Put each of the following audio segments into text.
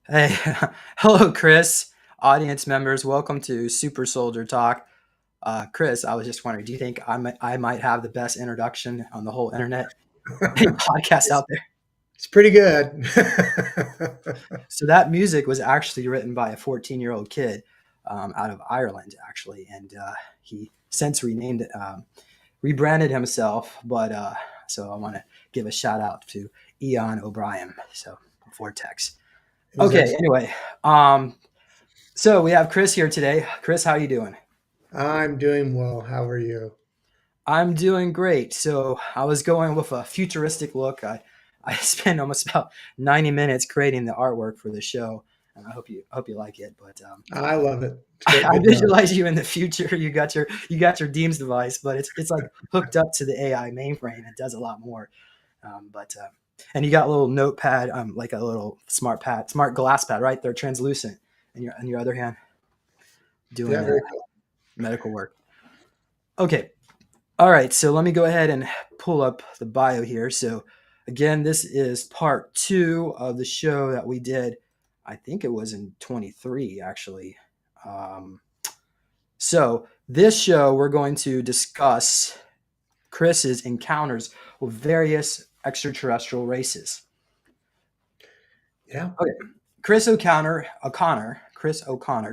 Hey, hello, Chris. Audience members, welcome to Super Soldier Talk. Chris, I was just wondering, do you think I might have the best introduction on the whole internet podcast It's, out there? it's pretty good. So that music was actually written by a 14-year-old kid out of Ireland, actually, and he since renamed it, rebranded himself. But so I want to give a shout out to Ian O'Brien. So Vortex. It was Okay. excellent. Anyway, so we have Chris here today. Chris, how you doing? I'm doing well. How are you? I'm doing great. So I was going with a futuristic look. I spent almost about 90 minutes creating the artwork for the show, and I hope you like it. But I love it. It's great. I Good job. visualize you in the future. You got your Deems device, but it's like hooked up to the AI mainframe. It does a lot more. But and you got a little notepad, like a little smart glass pad, right? They're translucent. And your other hand Yeah, doing very cool. medical work. Okay. All right, so let me go ahead and pull up the bio here. So, again, this is part two of the show that we did. I think it was in 23, actually. Um, so, this show, we're going to discuss Chris's encounters with various extraterrestrial races. Yeah. Okay, Chris O'Connor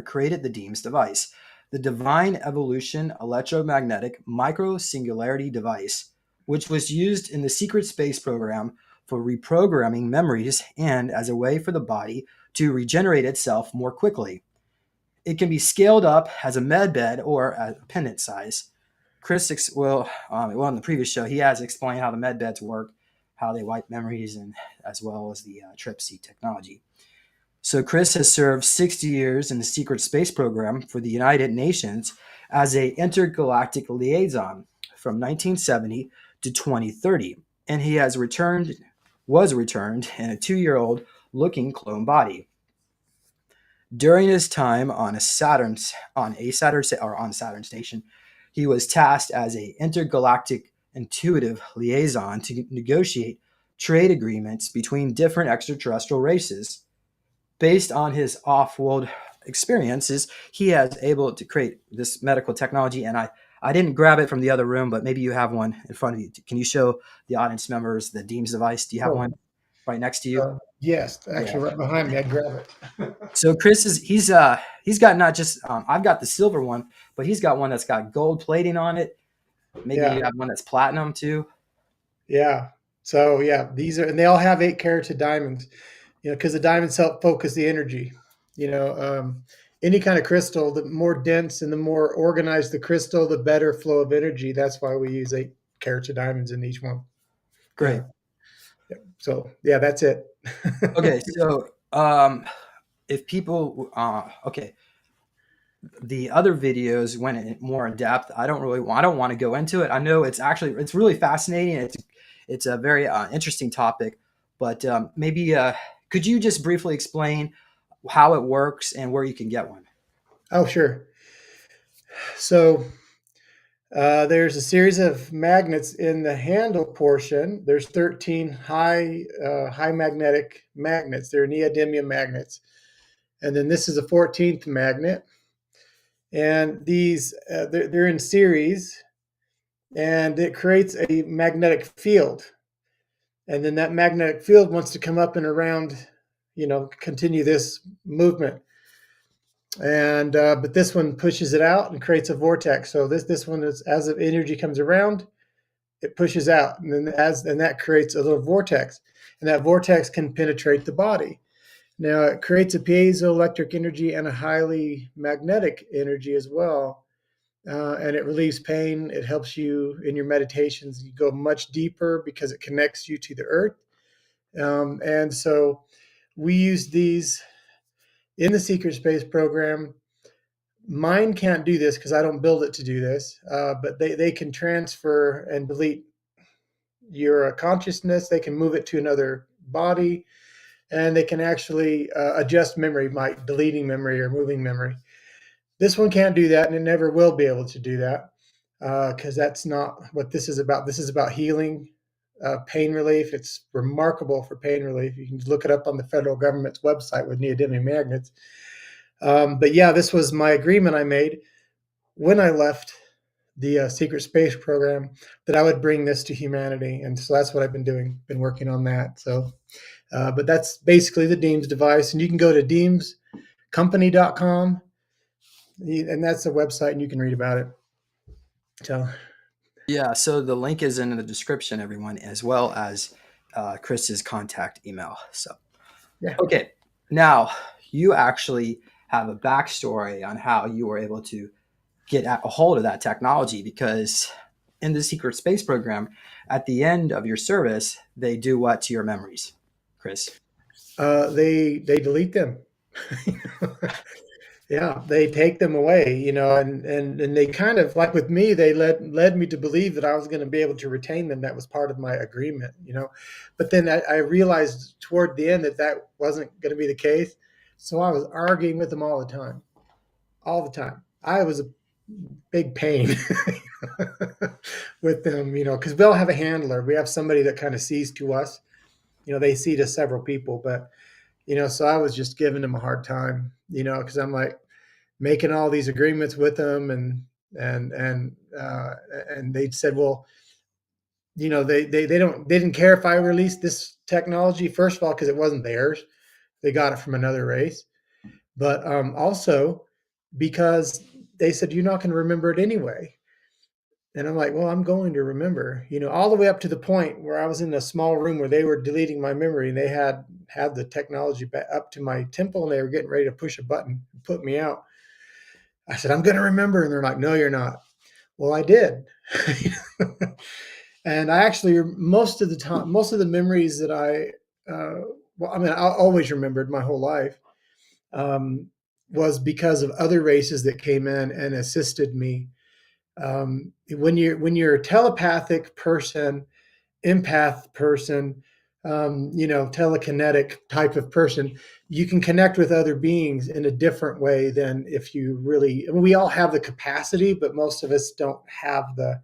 created the Deems device, the Divine Evolution Electromagnetic Micro Singularity device, which was used in the secret space program for reprogramming memories and as a way for the body to regenerate itself more quickly. It can be scaled up as a med bed or a pendant size. In the previous show, he has explained how the med beds work, how they wipe memories, and as well as the trip seat technology. So Chris has served 60 years in the secret space program for the United Nations as a intergalactic liaison from 1970 to 2030, and he has returned in a 2-year-old looking clone body. During his time on Saturn station, he was tasked as a intergalactic intuitive liaison to negotiate trade agreements between different extraterrestrial races. Based on his off-world experiences, he has able to create this medical technology. And I didn't grab it from the other room, but maybe you have one in front of you. Can you show the audience members the Deems device? Do you have Oh, one right next to you? yes. Yeah. Actually, right behind me. I grab it. So Chris is he's got not just I've got the silver one, but he's got one that's got gold plating on it. Maybe Yeah. you have one that's platinum too. Yeah. So yeah, these are, and they all have 8 karat diamonds. Because the diamonds help focus the energy. You know, um, any kind of crystal, the more dense and the more organized the crystal, the better flow of energy. That's why we use 8 karat diamonds in each one. Yeah. Great. So yeah, that's it. Okay, so if people okay, the other videos went more in depth. I don't want to go into it. I know it's really fascinating. It's a very interesting topic, but maybe could you just briefly explain how it works and where you can get one? Oh, sure. So there's a series of magnets in the handle portion. There's 13 high magnetic magnets. They're neodymium magnets, and then this is a 14th magnet. And these they're in series, and it creates a magnetic field. And then that magnetic field wants to come up and around, continue this movement. And but this one pushes it out and creates a vortex. So this one is, as the energy comes around, it pushes out, and then that creates a little vortex, and that vortex can penetrate the body. Now it creates a piezoelectric energy and a highly magnetic energy as well, and it relieves pain. It helps you in your meditations. You go much deeper because it connects you to the earth, and so we use these in the secret space program. Mine can't do this because I don't build it to do this, but they can transfer and delete your consciousness. They can move it to another body, and they can actually adjust memory by deleting memory or moving memory. This one can't do that, and it never will be able to do that because that's not what this is about. This is about healing pain relief. It's remarkable for pain relief. You can look it up on the federal government's website with neodymium magnets. But yeah, this was my agreement I made when I left the secret space program, that I would bring this to humanity. And so that's what I've been doing, been working on that. So, but that's basically the Deems device. And you can go to deemscompany.com, and that's a website, and you can read about it. So, Yeah, so the link is in the description, everyone, as well as Chris's contact email. So, yeah. okay, now you actually have a backstory on how you were able to get a hold of that technology, because in the secret space program, at the end of your service, they do what to your memories, Chris? They delete them. Yeah, they take them away, and they kind of, like with me, they led me to believe that I was going to be able to retain them. That was part of my agreement. But then I realized toward the end that that wasn't going to be the case. So I was arguing with them all the time, all the time. I was a big pain with them, because we'll have a handler. We have somebody that kind of sees to us. They see to several people, but so I was just giving them a hard time, because I'm like making all these agreements with them, and they said, well, they didn't care if I released this technology, first of all, because it wasn't theirs. They got it from another race, but also because they said, you're not going to remember it anyway. And I'm like, well, I'm going to remember, all the way up to the point where I was in a small room where they were deleting my memory, and they had the technology back up to my temple, and they were getting ready to push a button and put me out. I said, I'm going to remember. And they're like, no, you're not. Well, I did. And I actually, most of the time, most of the memories that I always remembered my whole life, um, was because of other races that came in and assisted me. When you're a telepathic person, empath person, telekinetic type of person, you can connect with other beings in a different way than if you really. I mean, we all have the capacity, but most of us don't have the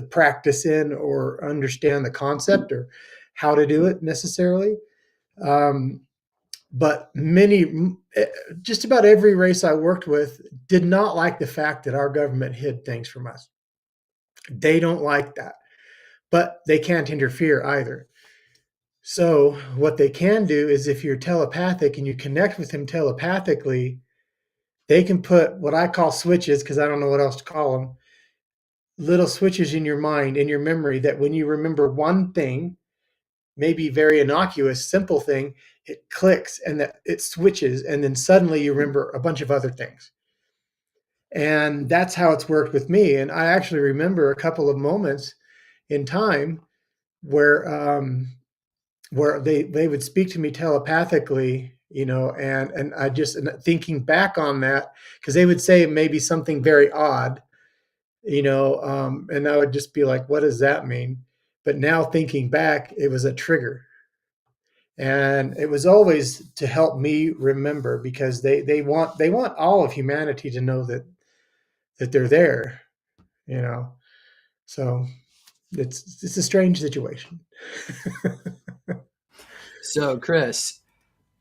practice in or understand the concept or how to do it necessarily. Um, but just about every race I worked with did not like the fact that our government hid things from us. They don't like that, but they can't interfere either. So what they can do is, if you're telepathic and you connect with them telepathically, they can put what I call switches, because I don't know what else to call them, little switches in your mind, in your memory, that when you remember one thing, maybe very innocuous, simple thing, it clicks and that it switches, and then suddenly you remember a bunch of other things. And that's how it's worked with me. And I actually remember a couple of moments in time where they would speak to me telepathically, and I just, and thinking back on that, because they would say maybe something very odd, and I would just be like, what does that mean? But now thinking back, it was a trigger. And it was always to help me remember, because they want all of humanity to know that they're there, you know. So it's a strange situation. So, Chris,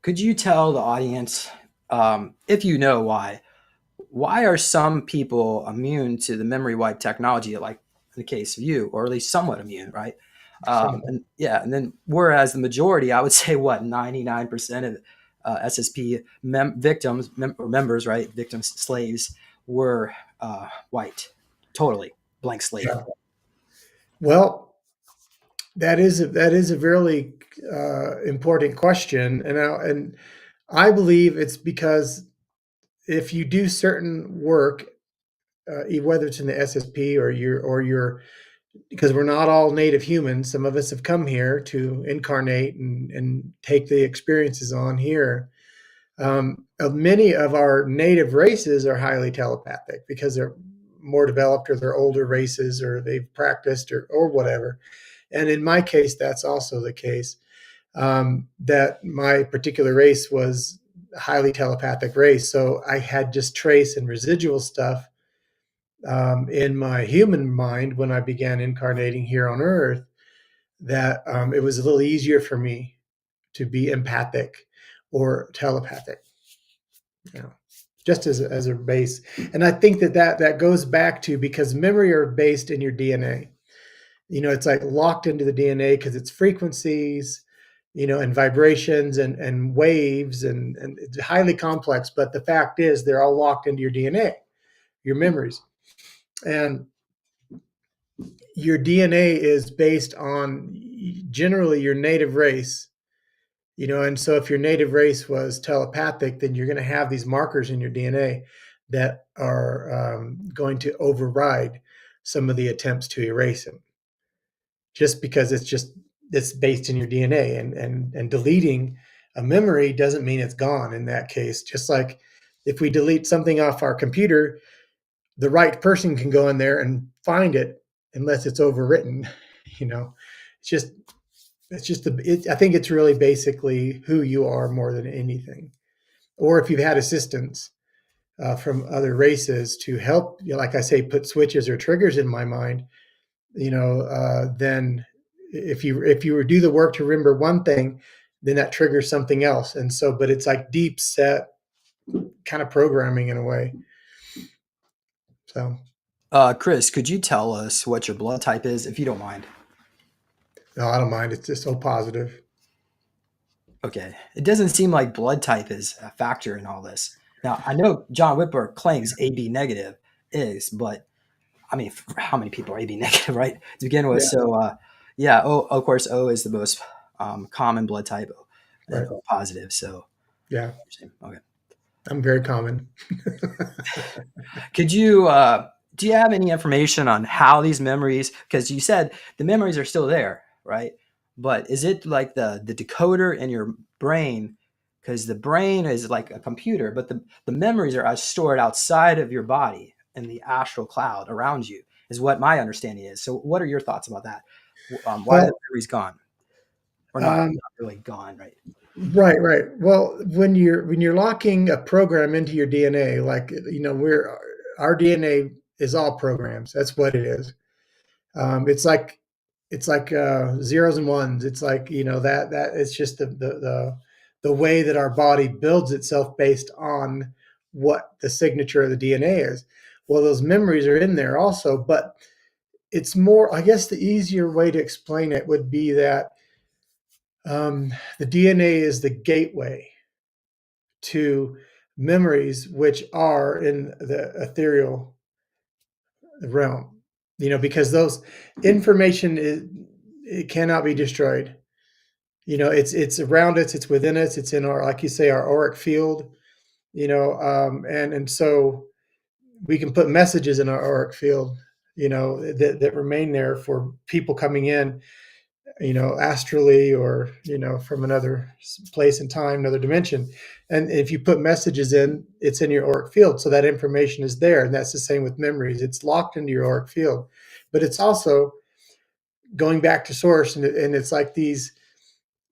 could you tell the audience, if you know why are some people immune to the memory wipe technology, like in the case of you, or at least somewhat immune, right? And yeah, and then whereas the majority, I would say, what, 99% of SSP victims or members, right, victims, slaves, were white, totally blank slate. Yeah. Well, that is a really important question, and I believe it's because if you do certain work, whether it's in the SSP or you're, because we're not all native humans. Some of us have come here to incarnate and take the experiences on here. Many of our native races are highly telepathic because they're more developed, or they're older races, or they've practiced, or whatever. And in my case, that's also the case. That my particular race was a highly telepathic race. So I had just trace and residual stuff in my human mind when I began incarnating here on Earth. that it was a little easier for me to be empathic or telepathic, you know, just as a base. And I think that goes back to, because memory are based in your DNA. It's like locked into the DNA because it's frequencies, and vibrations and waves, and it's highly complex. But the fact is, they're all locked into your DNA, your memories. And your DNA is based on generally your native race, and so if your native race was telepathic, then you're going to have these markers in your DNA that are going to override some of the attempts to erase them, just because it's based in your DNA, and deleting a memory doesn't mean it's gone in that case. Just like if we delete something off our computer, the right person can go in there and find it unless it's overwritten. you know it's just I think it's really basically who you are more than anything. Or if you've had assistance from other races to help, like I say, put switches or triggers in my mind, then if you do the work to remember one thing, then that triggers something else. And so, but it's like deep set kind of programming in a way. So, Chris, could you tell us what your blood type is, if you don't mind? no, I don't mind. It's just so positive. Okay. It doesn't seem like blood type is a factor in all this. Now, I know John Whitber claims AB negative is, but I mean, how many people are AB negative, right? To begin with. Yeah, So, yeah, of course, O is the most common blood type, and right. O positive. So, Yeah, okay. I'm very common. Could you, do you have any information on how these memories, because you said the memories are still there, right? But is it like the decoder in your brain? Because the brain is like a computer, but the memories are stored outside of your body in the astral cloud around you, is what my understanding is. So, what are your thoughts about that? Why are the Well, memories gone, or um, not really gone, right? right, right. Well, when you're locking a program into your DNA, like we're our DNA is all programs. That's what it is. It's like zeros and ones. It's like that it's just the way that our body builds itself based on what the signature of the DNA is. Well, those memories are in there also, but it's more. I guess the easier way to explain it would be that the DNA is the gateway to memories, which are in the ethereal realm. Because those information it cannot be destroyed. It's around us, it's within us, it's in our, like you say, our auric field. And so we can put messages in our auric field, that remain there for people coming in, astrally, or from another place and time, another dimension. And if you put messages in, it's in your auric field, so that information is there. And that's the same with memories. It's locked into your auric field, but it's also going back to source. And it's like these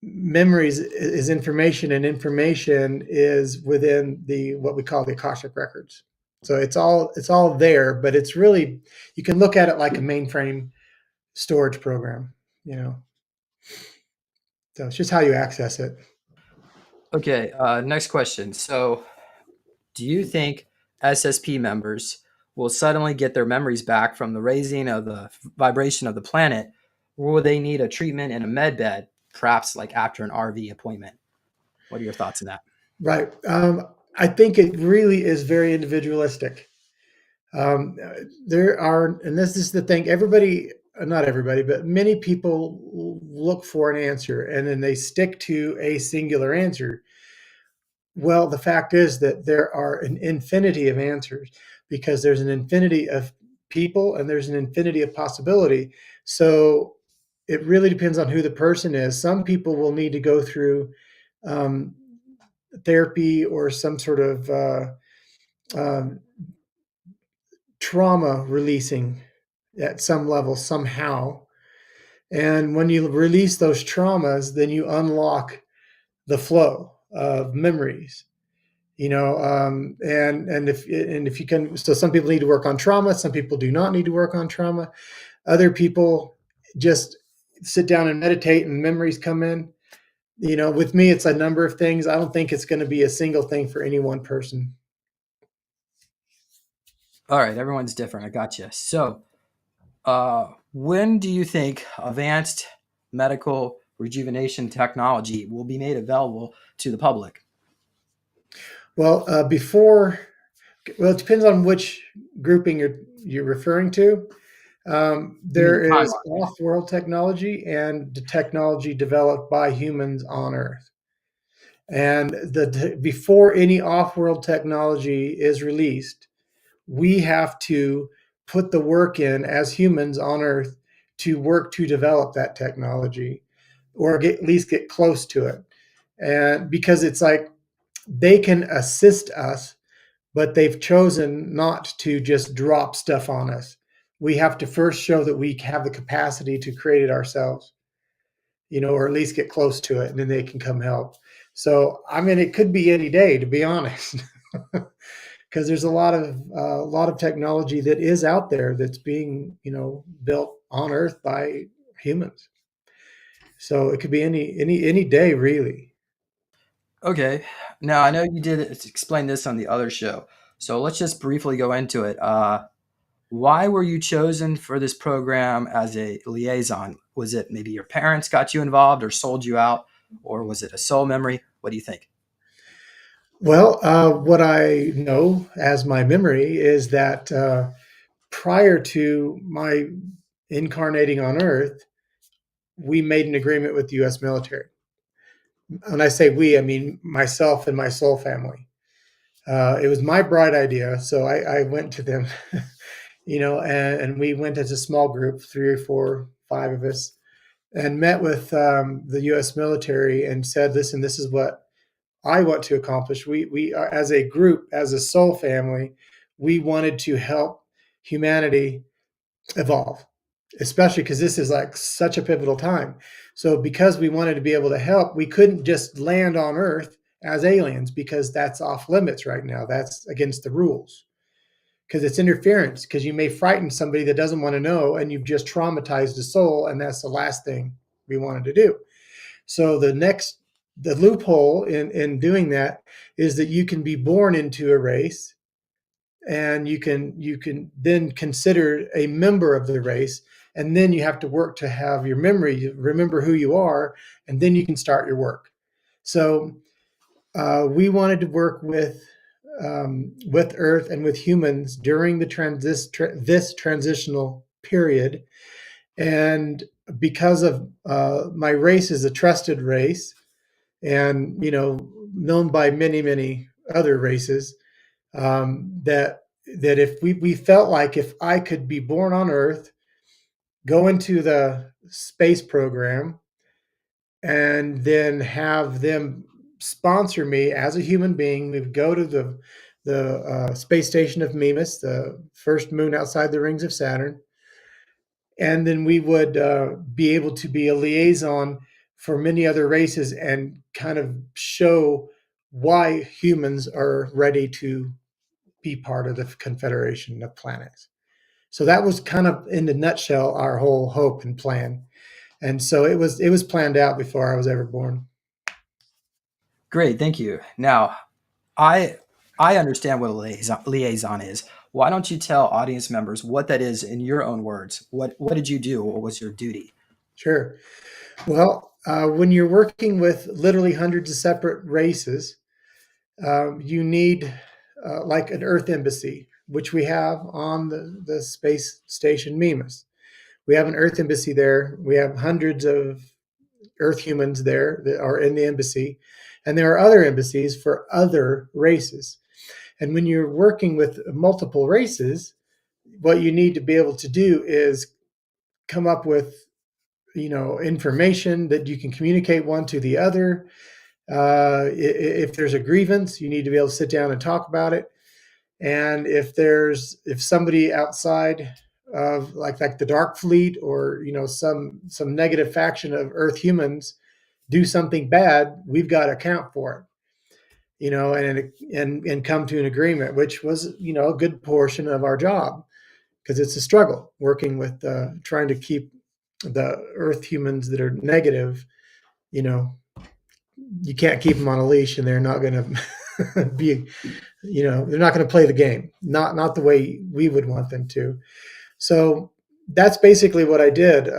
memories is information, and information is within the what we call the Akashic records. So it's all there, but it's really, you can look at it like a mainframe storage program, you know. So it's just how you access it. Okay, next question. So, do you think SSP members will suddenly get their memories back from the raising of the vibration of the planet, or will they need a treatment in a med bed, perhaps like after an RV appointment? What are your thoughts on that? Right. I think it really is very individualistic. Um, there are, and this is the thing, everybody, not everybody, but many people look for an answer and then they stick to a singular answer. Well, the fact is that there are an infinity of answers, because there's an infinity of people and there's an infinity of possibility. So it really depends on who the person is. Some people will need to go through um, therapy or some sort of um, trauma releasing at some level somehow. And when you release those traumas, then you unlock the flow of memories. And if you can, so some people need to work on trauma, some people do not need to work on trauma, other people just sit down and meditate and memories come in. With me, it's a number of things. I don't think it's going to be a single thing for any one person. All right, everyone's different. I got you. So, when do you think advanced medical rejuvenation technology will be made available to the public? Well, it depends on which grouping you're referring to. Give me There the is timeline. off-world technology and the technology developed by humans on Earth. And before any off-world technology is released, we have to put the work in as humans on Earth to work to develop that technology, or at least get close to it. And because it's like they can assist us, but they've chosen not to just drop stuff on us. We have to first show that we have the capacity to create it ourselves, or at least get close to it, and then they can come help. So, I mean, it could be any day, to be honest, because there's a lot of technology that is out there that's being, built on Earth by humans. So it could be any day, really. Okay. Now I know you did explain this on the other show, so let's just briefly go into it. Why were you chosen for this program as a liaison? Was it maybe your parents got you involved or sold you out, or was it a soul memory? What do you think? Well, what I know as my memory is that prior to my incarnating on Earth, we made an agreement with the U.S. military. When I say we, I mean myself and my soul family. It was my bright idea, so I went to them, and we went as a small group, three or four, five of us, and met with the U.S. military and said, "Listen, this is what I want to accomplish. We are, as a group, as a soul family, we wanted to help humanity evolve, especially because this is like such a pivotal time. So because we wanted to be able to help, we couldn't just land on Earth as aliens because that's off limits right now. That's against the rules because it's interference because you may frighten somebody that doesn't want to know and you've just traumatized a soul, and that's the last thing we wanted to do. So the loophole in doing that is that you can be born into a race, and you can then consider a member of the race, and then you have to work to have your memory, remember who you are, and then you can start your work. So we wanted to work with Earth and with humans during this transitional period, and because of my race is a trusted race, and known by many other races, that if we felt like if I could be born on Earth, go into the space program, and then have them sponsor me as a human being, we would go to the space station of Mimas, the first moon outside the rings of Saturn, and then we would be able to be a liaison for many other races and kind of show why humans are ready to be part of the Confederation of Planets. So that was kind of in the nutshell our whole hope and plan. And so it was planned out before I was ever born. Great, thank you. Now, I I understand what a liaison is. Why don't you tell audience members what that is in your own words? What did you do? What was your duty? Sure. Well, when you're working with literally hundreds of separate races, you need like an Earth embassy, which we have on the space station Mimas. We have an Earth embassy there. We have hundreds of Earth humans there that are in the embassy. And there are other embassies for other races. And when you're working with multiple races, what you need to be able to do is come up with information that you can communicate one to the other. If there's a grievance, you need to be able to sit down and talk about it. And if somebody outside of like the Dark Fleet, or some negative faction of Earth humans do something bad, we've got to account for it, and come to an agreement, which was a good portion of our job, because it's a struggle working with trying to keep the Earth humans that are negative, you know, you can't keep them on a leash, and they're not going to be, they're not going to play the game, not the way we would want them to. So that's basically what I did.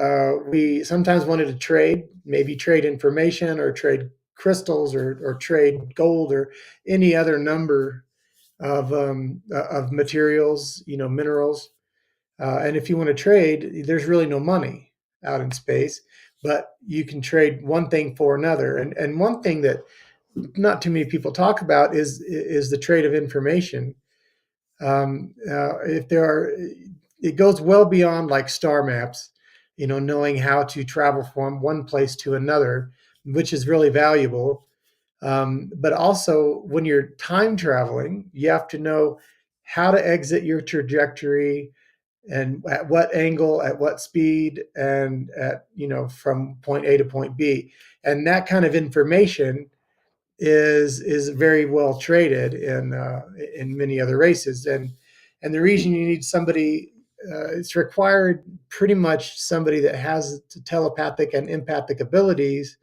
We sometimes wanted to trade, maybe trade information or trade crystals or trade gold or any other number of materials, minerals. And if you want to trade, there's really no money out in space, but you can trade one thing for another. And one thing that not too many people talk about is the trade of information. If there are, it goes well beyond like star maps, knowing how to travel from one place to another, which is really valuable. But also, when you're time traveling, you have to know how to exit your trajectory and at what angle, at what speed, and at from point A to point B. And that kind of information is very well traded in many other races. And the reason you need somebody, it's required pretty much somebody that has telepathic and empathic abilities,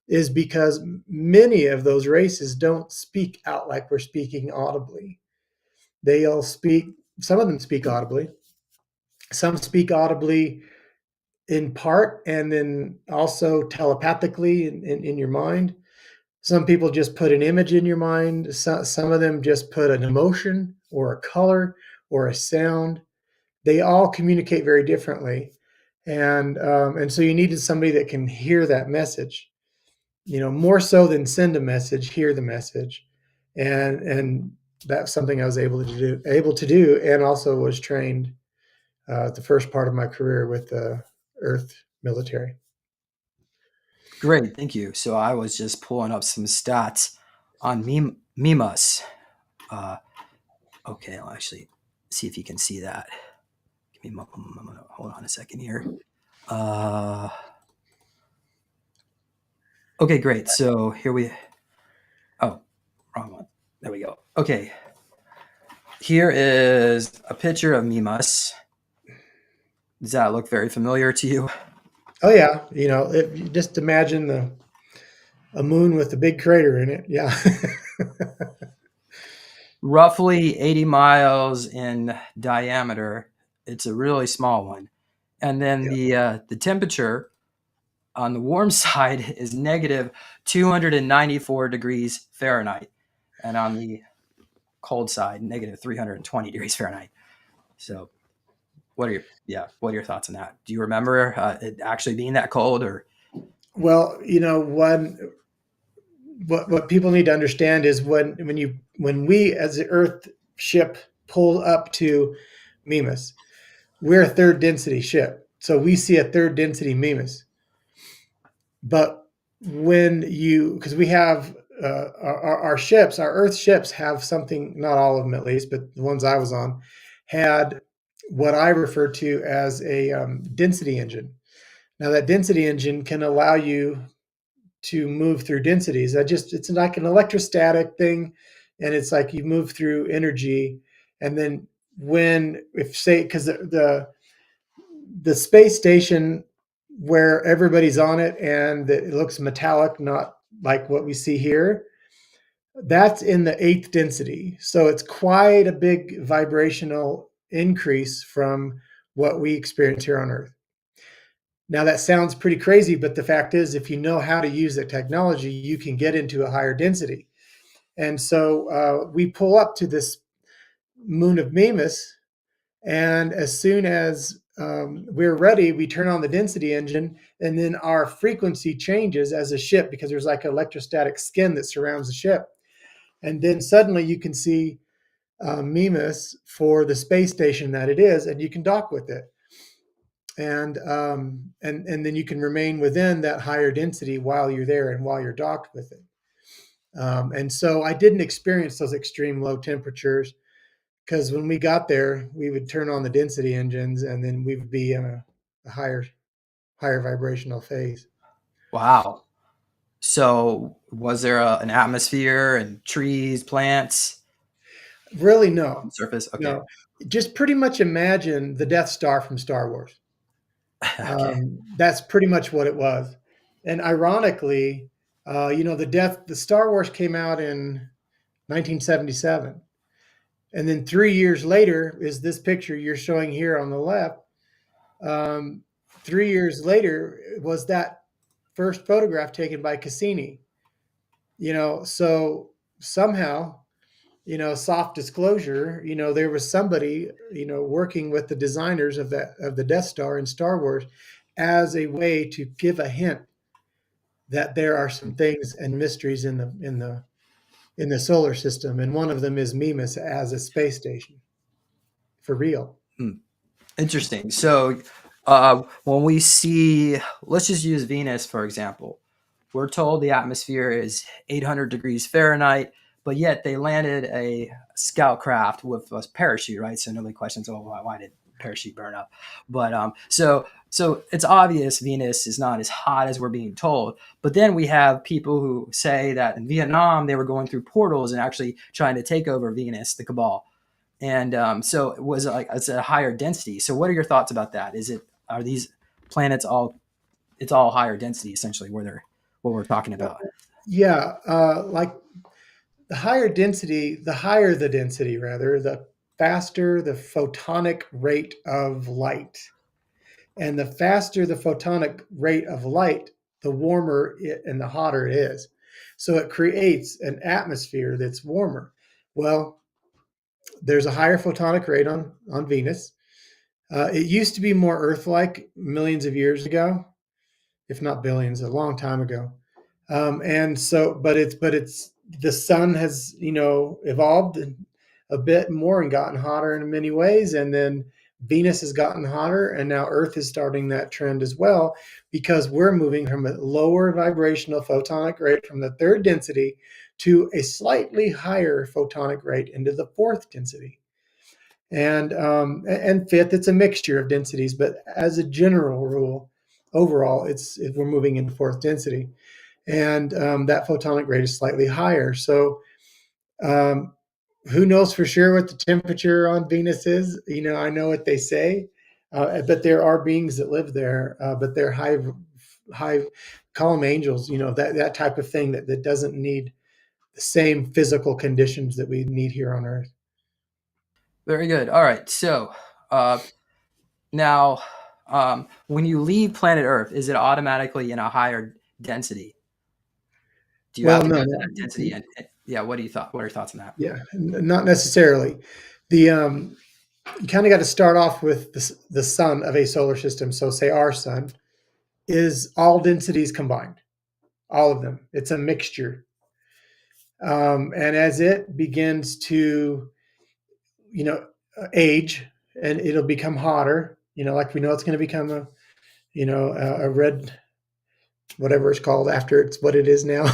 is because many of those races don't speak out like we're speaking audibly. They'll speak, some of them speak audibly, some speak audibly in part, and then also telepathically in your mind. Some people just put an image in your mind. Some of them just put an emotion or a color or a sound. They all communicate very differently, and so you needed somebody that can hear that message. More so than send a message, hear the message, and that's something I was able to do, and also was trained the first part of my career with the Earth military. Great, thank you. So I was just pulling up some stats on Mimas. Uh, okay, I'll actually see if you can see that. Give me, hold on a second here. Uh, okay, great. So here we. Oh, wrong one. There we go. Okay, here is a picture of Mimas. Does that look very familiar to you? Oh yeah, if you just imagine a moon with a big crater in it. Yeah. Roughly 80 miles in diameter. It's a really small one. And then Yeah. the temperature on the warm side is negative 294 degrees Fahrenheit, and on the cold side, negative 320 degrees Fahrenheit. So, what are your thoughts on that? Do you remember it actually being that cold, or Well, what people need to understand is when we as the Earth ship pull up to Mimas, we're a third density ship, so we see a third density Mimas. But when you, because we have our ships, our Earth ships have something, not all of them at least, but the ones I was on had what I refer to as a density engine. Now that density engine can allow you to move through densities. It's like an electrostatic thing, and it's like you move through energy, and then when if say because the space station where everybody's on it and it looks metallic, not like what we see here, that's in the eighth density. So it's quite a big vibrational increase from what we experience here on Earth. Now, that sounds pretty crazy, but the fact is, if you know how to use the technology, you can get into a higher density. And so we pull up to this moon of Mimas, and as soon as we're ready, we turn on the density engine, and then our frequency changes as a ship because there's like an electrostatic skin that surrounds the ship. And then suddenly you can see Mimas for the space station that it is, and you can dock with it. And then you can remain within that higher density while you're there and while you're docked with it. And so I didn't experience those extreme low temperatures because when we got there, we would turn on the density engines and then we would be in a higher vibrational phase. wow? So, was there an atmosphere and trees, plants Really, on no, the surface? Okay, no. Just pretty much imagine the Death Star from Star Wars. Okay. That's pretty much what it was. And ironically, the Star Wars came out in 1977. And then 3 years later is this picture you're showing here on the left. Um, 3 years later was that first photograph taken by Cassini. So somehow, soft disclosure, there was somebody, working with the designers of the Death Star in Star Wars as a way to give a hint that there are some things and mysteries in the solar system, and one of them is Mimas as a space station for real. Hmm. Interesting. So, when we see, let's just use Venus for example. We're told the atmosphere is 800 degrees Fahrenheit, but yet they landed a scout craft with a parachute, right? So nobody questions, oh, why did parachute burn up? But so it's obvious Venus is not as hot as we're being told. But then we have people who say that in Vietnam they were going through portals and actually trying to take over Venus, the Cabal. And so it was like it's a higher density. So what are your thoughts about that? Are these planets all it's all higher density essentially where they're what we're talking about? Yeah, like the higher the density, rather, the faster the photonic rate of light. And the faster the photonic rate of light, the warmer and the hotter it is. So it creates an atmosphere that's warmer. Well, there's a higher photonic rate on Venus. It used to be more Earth-like millions of years ago, if not billions, a long time ago. And so, but it's the sun has evolved a bit more and gotten hotter in many ways, and then Venus has gotten hotter, and now Earth is starting that trend as well because we're moving from a lower vibrational photonic rate from the third density to a slightly higher photonic rate into the fourth density. And fifth, it's a mixture of densities, but as a general rule, overall, we're moving into fourth density, and that photonic rate is slightly higher. So, um, who knows for sure what the temperature on Venus is? I know what they say, but there are beings that live there, but they're high, call them angels. That type of thing that doesn't need the same physical conditions that we need here on Earth. Very good. All right. So uh, now, when you leave planet Earth, is it automatically in a higher density? Do you have Well, to go no, to that density? And yeah, what are your thoughts on that? yeah, not necessarily. The You kind of got to start off with the sun of a solar system. So, say our sun is all densities combined, all of them. It's a mixture, and as it begins to, you know, age, and it'll become hotter. Like we know it's going to become a red, whatever it's called after it's what it is now.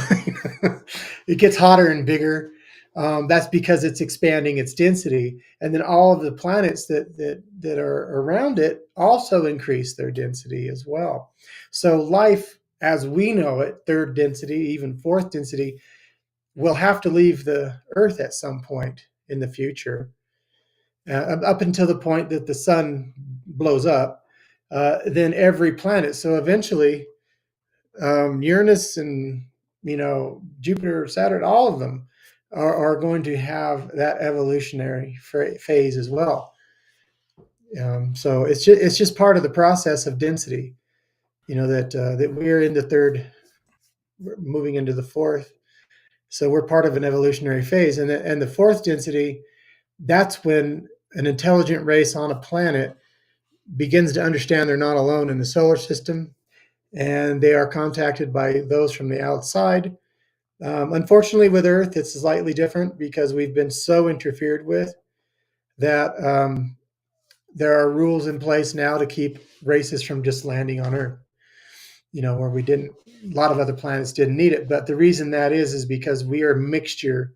It gets hotter and bigger. That's because it's expanding its density, and then all of the planets that are around it also increase their density as well. So life, as we know it, third density, even fourth density, will have to leave the Earth at some point in the future, up until the point that the sun blows up. Then every planet. So eventually, Uranus and Jupiter, Saturn, all of them are going to have that evolutionary phase as well. So it's just part of the process of density. That we're in the third, we're moving into the fourth. So we're part of an evolutionary phase, and the fourth density. That's when an intelligent race on a planet begins to understand they're not alone in the solar system, and they are contacted by those from the outside. Unfortunately, with Earth, it's slightly different because we've been so interfered with that there are rules in place now to keep races from just landing on Earth. Where we didn't, a lot of other planets didn't need it. But the reason that is because we are a mixture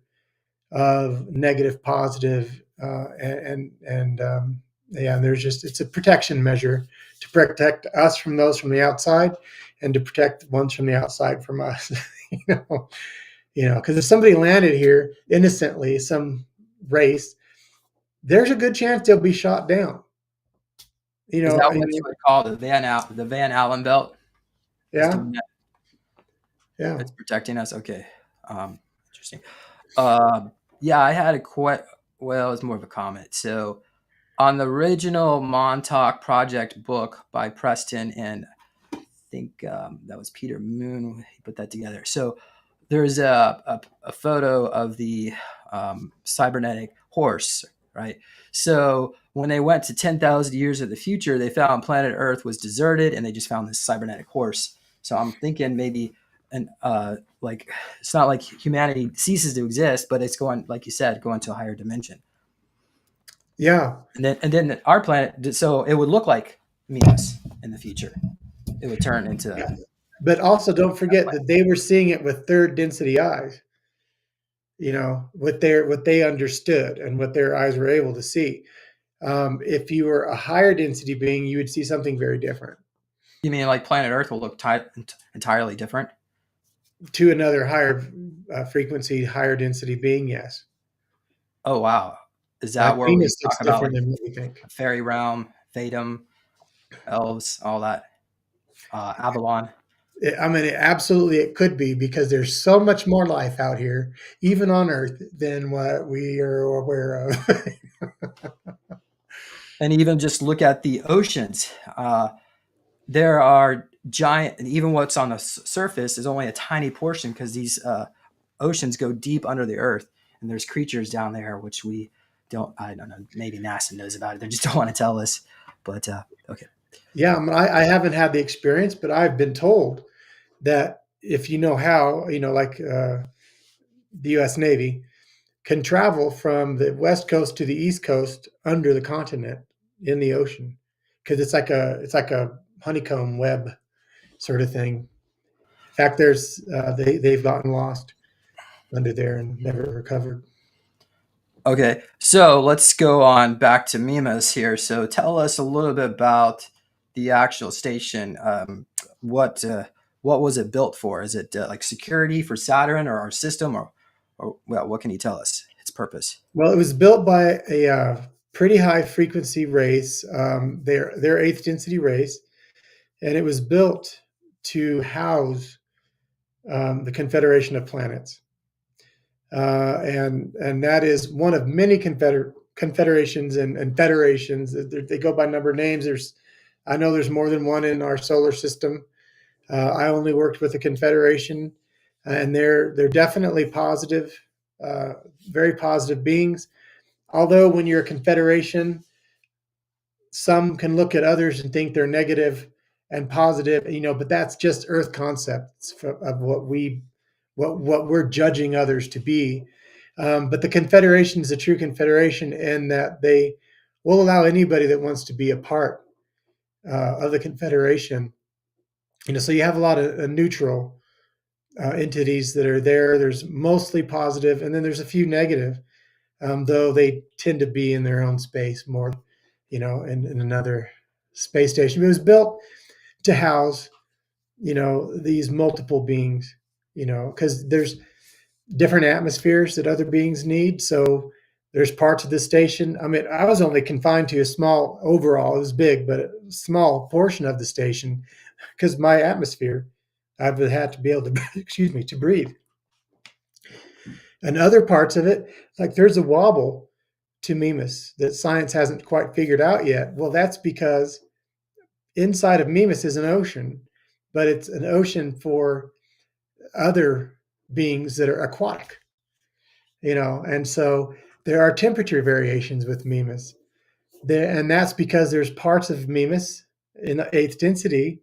of negative, positive, and yeah, and it's a protection measure to protect us from those from the outside, and to protect ones from the outside from us. you know, because if somebody landed here innocently, some race, there's a good chance they'll be shot down. Is that you what you know, would call the Van Allen belt? Is yeah, doing that? yeah, It's protecting us. Okay, interesting. Uh, yeah, I had a quite well. It's more of a comment. So on the original Montauk Project book by Preston and think that was Peter Moon. He put that together. So there's a photo of the cybernetic horse, right? So when they went to 10,000 years of the future, they found planet Earth was deserted and they just found this cybernetic horse. So I'm thinking maybe, and like, it's not like humanity ceases to exist, but it's going, like you said, going to a higher dimension. yeah. And then our planet, so it would look like Venus in the future. It would turn into Yeah. a But also don't forget planet. that they were seeing it with third density eyes, what they understood and what their eyes were able to see. If you were a higher density being, you would see something very different You mean like planet Earth will look entirely different? to another higher frequency, higher density being. Yes. Oh wow, is that Like where we Venus talk looks about like different than what we think. fairy realm, Fatum, elves, all that? Avalon. I mean, absolutely, it could be because there's so much more life out here, even on Earth, than what we are aware of. And even just look at the oceans. There are giant, and even what's on the surface is only a tiny portion because these oceans go deep under the earth, and there's creatures down there which we don't. I don't know. Maybe NASA knows about it. They just don't want to tell us. But okay. Yeah, I, mean, I haven't had the experience, but I've been told that if you know how, like the U.S. Navy can travel from the west coast to the east coast under the continent in the ocean because it's like a honeycomb web sort of thing. In fact, they've gotten lost under there and never recovered. Okay, so let's go on back to Mimas here. So tell us a little bit about the actual station. What what was it built for? Is it like security for Saturn or our system, or well, what can you tell us? Its purpose. Well, it was built by a pretty high frequency race. Their eighth density race, and it was built to house the Confederation of Planets, and that is one of many confederations and federations. They go by number of names. I know there's more than one in our solar system. I only worked with a confederation, and they're definitely positive, uh, very positive beings. Although when you're a confederation, some can look at others and think they're negative and positive, but that's just Earth concepts of what we're judging others to be. But the Confederation is a true confederation in that they will allow anybody that wants to be a part of the Confederation. So you have a lot of neutral entities that are there. There's mostly positive, and then there's a few negative, though they tend to be in their own space more, in another space station. It was built to house, these multiple beings, because there's different atmospheres that other beings need. So there's parts of the station. I mean, I was only confined to a small overall, it was big, but a small portion of the station because my atmosphere, I've had to be able to, excuse me, to breathe. And other parts of it, like there's a wobble to Mimas that science hasn't quite figured out yet. Well, that's because inside of Mimas is an ocean, but it's an ocean for other beings that are aquatic, and so there are temperature variations with Mimas. And that's because there's parts of Mimas in the eighth density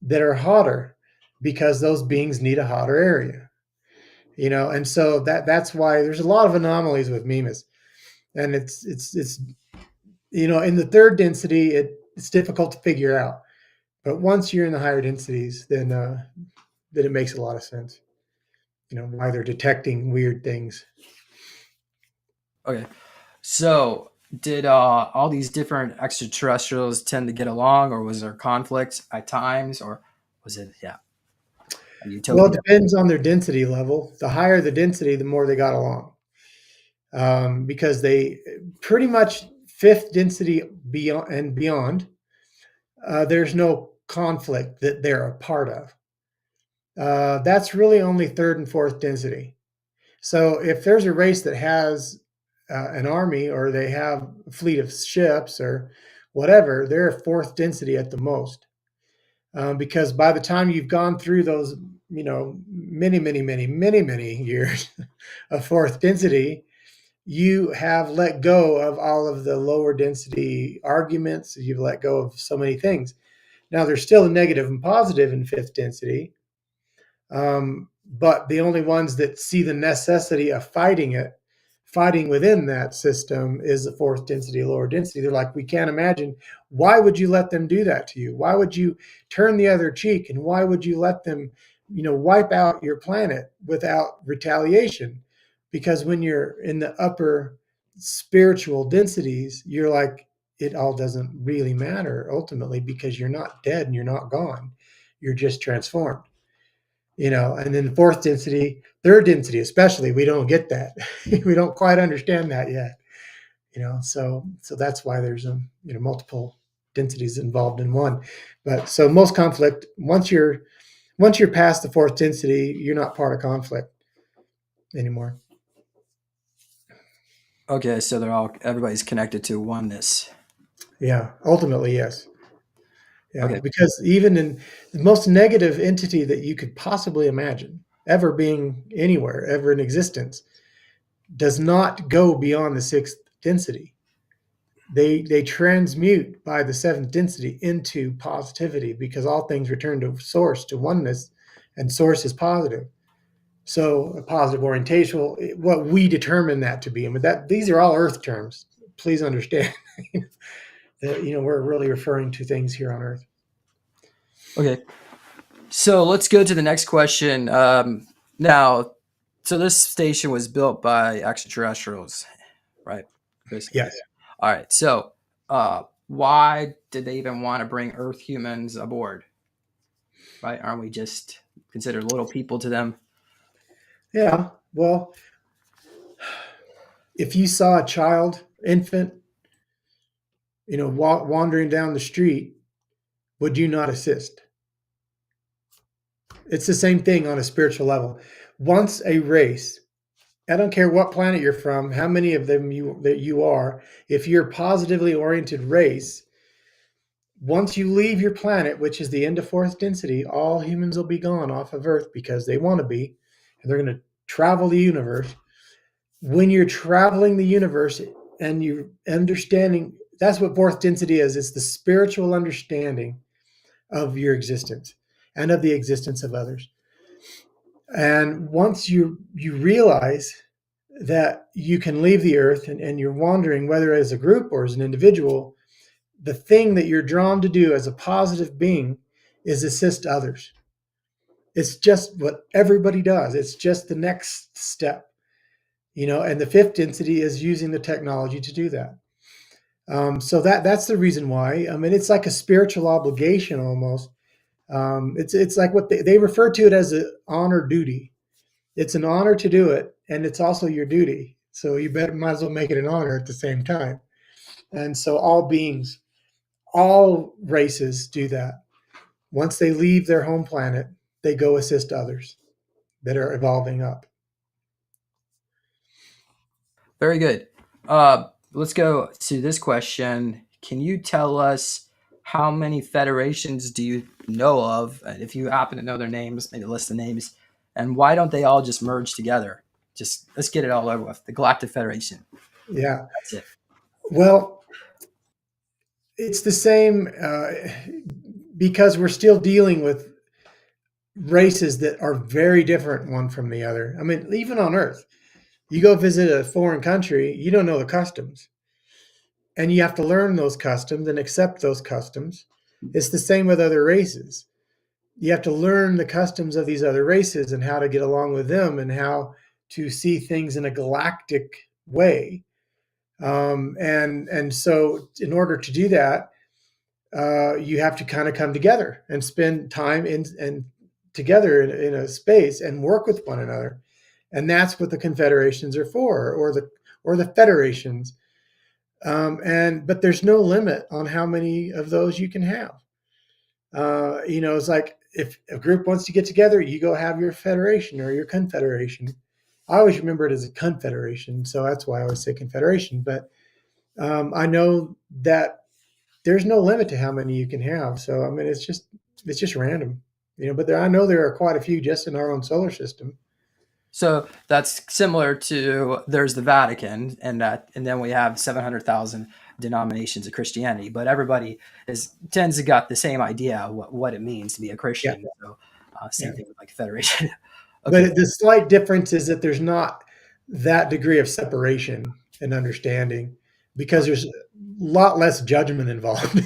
that are hotter because those beings need a hotter area. And so that's why there's a lot of anomalies with Mimas. And it's in the third density it's difficult to figure out, but once you're in the higher densities, then it makes a lot of sense, why they're detecting weird things. Okay, so did all these different extraterrestrials tend to get along, or was there conflict at times, or was it a Well, it utopia? depends on their density level. The higher the density, the more they got along, because they pretty much fifth density beyond and beyond, there's no conflict that they're a part of. That's really only third and fourth density. So if there's a race that has an army, or they have a fleet of ships or whatever, they're fourth density at the most. Because by the time you've gone through those, many years of fourth density, you have let go of all of the lower density arguments. You've let go of so many things. Now, there's still a negative and positive in fifth density, but the only ones that see the necessity of fighting within that system, is the fourth density, lower density. They're like, we can't imagine. Why would you let them do that to you? Why would you turn the other cheek? And why would you let them, wipe out your planet without retaliation? Because when you're in the upper spiritual densities, you're like, it all doesn't really matter ultimately, because you're not dead and you're not gone. You're just transformed. And then the fourth density, third density, especially, we don't get that. We don't quite understand that yet. So that's why there's multiple densities involved in one. But so most conflict, once you're past the fourth density, you're not part of conflict anymore. Okay, so everybody's connected to oneness. Yeah, ultimately, yes. Yeah, Okay. because even in the most negative entity that you could possibly imagine ever being anywhere, ever in existence, does not go beyond the sixth density. They transmute by the seventh density into positivity, because all things return to source, to oneness, and source is positive. So a positive orientation, what we determine that to be, and that these are all earth terms. Please understand that we're really referring to things here on Earth. Okay. So let's go to the next question. Now, so this station was built by extraterrestrials, right, Chris? Yes. All right. So, why did they even want to bring Earth humans aboard? Right? Aren't we just considered little people to them? Yeah. Well, if you saw a child, infant, wandering down the street, would you not assist? It's the same thing on a spiritual level. Once a race, I don't care what planet you're from, how many of them you are, if you're a positively oriented race, once you leave your planet, which is the end of fourth density, all humans will be gone off of Earth, because they want to be, and they're going to travel the universe. When you're traveling the universe and you're understanding, that's what fourth density is. It's the spiritual understanding of your existence and of the existence of others. And once you realize that you can leave the earth, and you're wandering, whether as a group or as an individual, the thing that you're drawn to do as a positive being is assist others. It's just what everybody does. It's just the next step, and the fifth density is using the technology to do that. So that's the reason why. I mean, it's like a spiritual obligation almost. It's like what they refer to it as an honor duty. It's an honor to do it, and it's also your duty. So you might as well make it an honor at the same time. And so all beings, all races do that. Once they leave their home planet, they go assist others that are evolving up. Very good. Let's go to this question. Can you tell us how many federations do you know of? And if you happen to know their names, maybe list the names. And why don't they all just merge together? Just let's get it all over with. The Galactic Federation. Yeah. That's it. Well, it's the same, because we're still dealing with races that are very different one from the other. I mean, even on Earth, you go visit a foreign country, you don't know the customs, and you have to learn those customs and accept those customs. It's the same with other races. You have to learn the customs of these other races and how to get along with them, and how to see things in a galactic way. And so in order to do that, you have to kind of come together and spend time and together in a space and work with one another. And that's what the confederations are for, or the federations. But there's no limit on how many of those you can have. It's like if a group wants to get together, you go have your federation or your confederation. I always remember it as a confederation, so that's why I always say confederation. But I know that there's no limit to how many you can have. So I mean, it's just random, But I know there are quite a few just in our own solar system. So that's similar to there's the Vatican, and then we have 700,000 denominations of Christianity, but everybody tends to got the same idea of what it means to be a Yeah, Christian. So yeah. same thing with like federation. Okay. But the slight difference is that there's not that degree of separation and understanding because there's a lot less judgment involved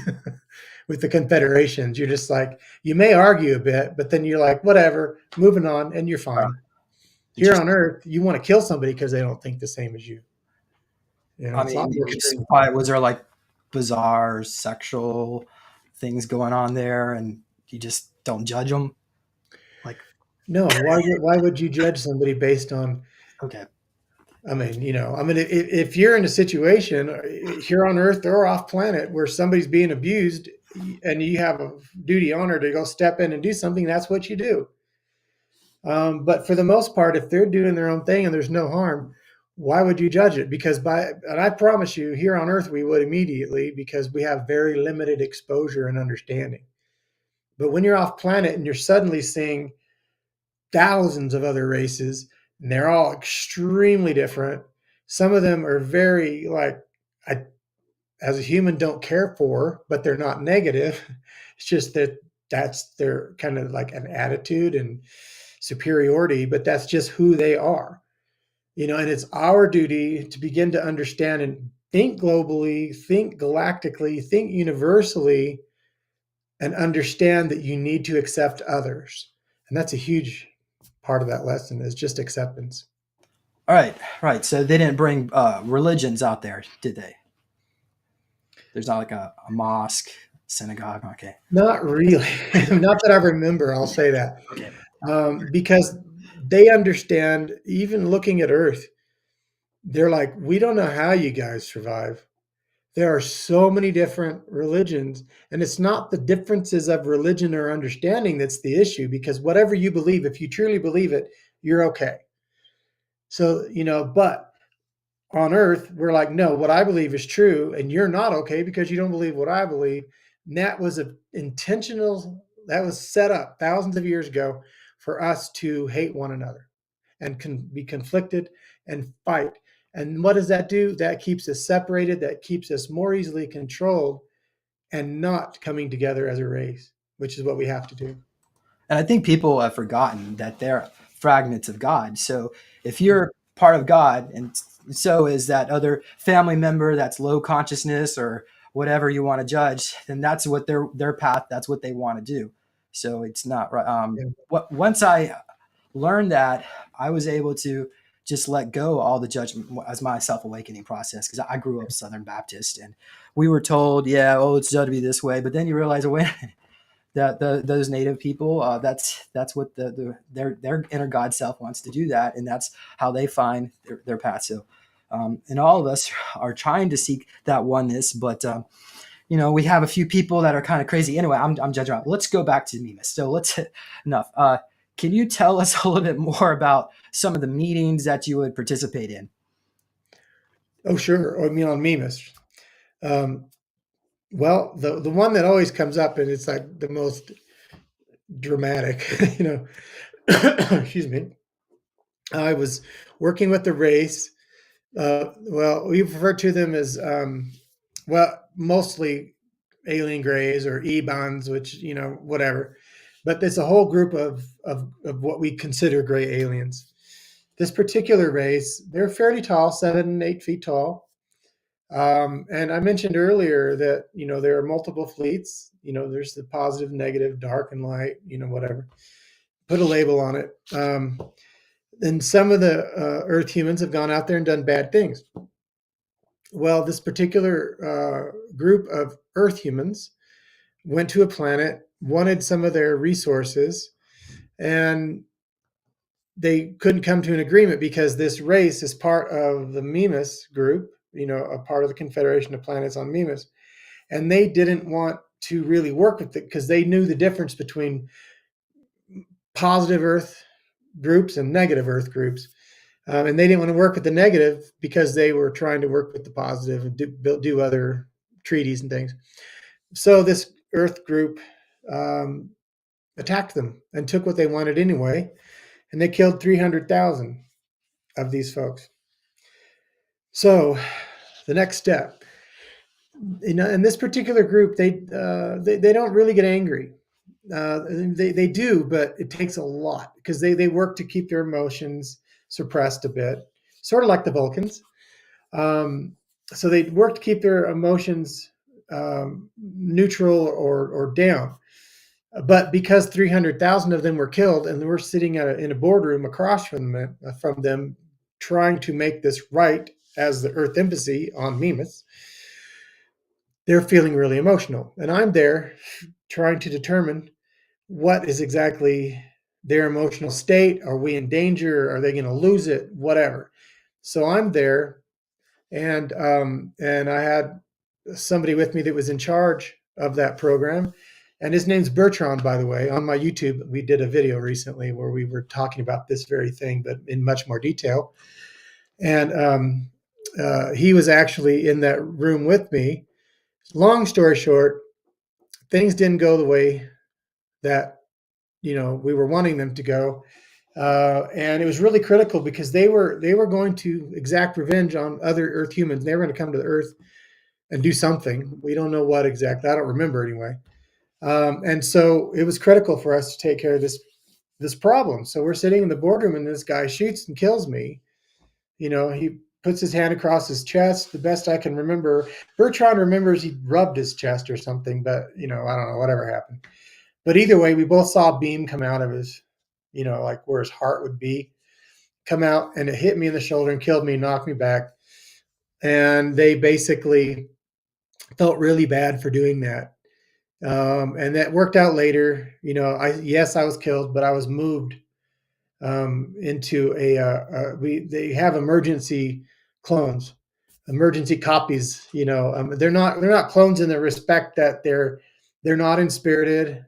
with the confederations. You're just like, you may argue a bit, but then you're like, whatever, moving on, and you're fine. Here on Interesting. Earth, you want to kill somebody because they don't think the same as you. I It's a lot mean, more extreme. why was there like bizarre sexual things going on there, and you just don't judge them? Like, No, why would you judge somebody based on? okay, If you're in a situation here on Earth or off planet where somebody's being abused, and you have a duty honor to go step in and do something, that's what you do. But for the most part, if they're doing their own thing and there's no harm, why would you judge it? And I promise you, here on Earth, we would immediately because we have very limited exposure and understanding. But when you're off planet and you're suddenly seeing thousands of other races, and they're all extremely different. Some of them are very like I, as a human, don't care for, but they're not negative. It's just that that's their kind of like an attitude and superiority, but that's just who they are. And it's our duty to begin to understand and think globally, think galactically, think universally, and understand that you need to accept others. And that's a huge part of that lesson is just acceptance. all right, right. So they didn't bring religions out there, did they? There's not like a mosque, synagogue. Okay, Not really. Not that I remember, I'll say that. okay. Because they understand, even looking at Earth, they're like, we don't know how you guys survive. There are so many different religions, and it's not the differences of religion or understanding that's the issue, because whatever you believe, if you truly believe it, you're okay. So, but on Earth, we're like, no, what I believe is true, and you're not okay because you don't believe what I believe. And that was that was set up thousands of years ago for us to hate one another and can be conflicted and fight. And what does that do? That keeps us separated, that keeps us more easily controlled and not coming together as a race, which is what we have to do. And I think people have forgotten that they're fragments of God. So if you're part of God, and so is that other family member that's low consciousness or whatever you want to judge, then that's what their path. That's what they want to do. So it's not right. Yeah. Once I learned that, I was able to just let go all the judgment as my self awakening process because I grew up Southern Baptist and we were told, yeah, oh, it's got to be this way. But then you realize, oh, wait, that those native people that's what their inner God self wants to do that, and that's how they find their path. So and all of us are trying to seek that oneness, but we have a few people that are kind of crazy. Anyway, I'm judging out. Let's go back to Mimas. So let's enough. Can you tell us a little bit more about some of the meetings that you would participate in? Oh, sure. I mean, on Mimas. Um, well, the one that always comes up, and it's like the most dramatic, excuse me. I was working with the race. Well, we refer to them as, mostly alien grays or ebons, which, whatever. But there's a whole group of what we consider gray aliens. This particular race, they're fairly tall, 7, 8 feet tall. And I mentioned earlier that, there are multiple fleets. There's the positive, negative, dark, and light, whatever. Put a label on it. And some of the Earth humans have gone out there and done bad things. Well, this particular group of Earth humans went to a planet, wanted some of their resources, and they couldn't come to an agreement because this race is part of the Mimas group, a part of the Confederation of Planets on Mimas. And they didn't want to really work with it because they knew the difference between positive Earth groups and negative Earth groups. And they didn't want to work with the negative because they were trying to work with the positive and do other treaties and things. So this Earth group attacked them and took what they wanted anyway, and they killed 300,000 of these folks. So the next step, in this particular group, they don't really get angry. They do, but it takes a lot because they work to keep their emotions suppressed a bit, sort of like the Vulcans. So they work to keep their emotions neutral or down. But because 300,000 of them were killed, and we're sitting in a boardroom across from them, trying to make this right as the Earth Embassy on Mimas, they're feeling really emotional. And I'm there trying to determine what is exactly their emotional state. Are we in danger? Are they going to lose it? Whatever. So I'm there, and I had somebody with me that was in charge of that program, and his name's Bertrand, by the way. On my YouTube, we did a video recently where we were talking about this very thing, but in much more detail. And he was actually in that room with me. Long story short, things didn't go the way that we were wanting them to go, and it was really critical because they were going to exact revenge on other Earth humans. They were going to come to the Earth and do something. We don't know what exactly. I don't remember anyway. And so it was critical for us to take care of this problem. So we're sitting in the boardroom, and this guy shoots and kills me. He puts his hand across his chest. The best I can remember, Bertrand remembers he rubbed his chest or something, but I don't know, whatever happened. But either way, we both saw a beam come out of his, like where his heart would be, come out, and it hit me in the shoulder and killed me, knocked me back. And they basically felt really bad for doing that. And that worked out later. I was killed, but I was moved into they have emergency clones, emergency copies. They're not clones in the respect that they're not inspirited.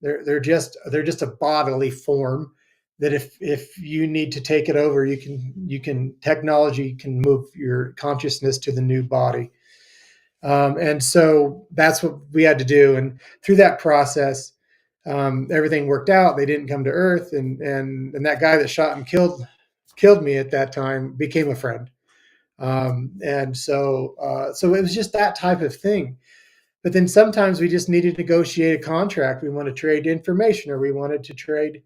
They're just a bodily form that if you need to take it over, you can technology can move your consciousness to the new body. And so that's what we had to do. And through that process, everything worked out. They didn't come to Earth, and that guy that shot and killed me at that time became a friend. And so it was just that type of thing. But then sometimes we just needed to negotiate a contract. We want to trade information, or we wanted to trade,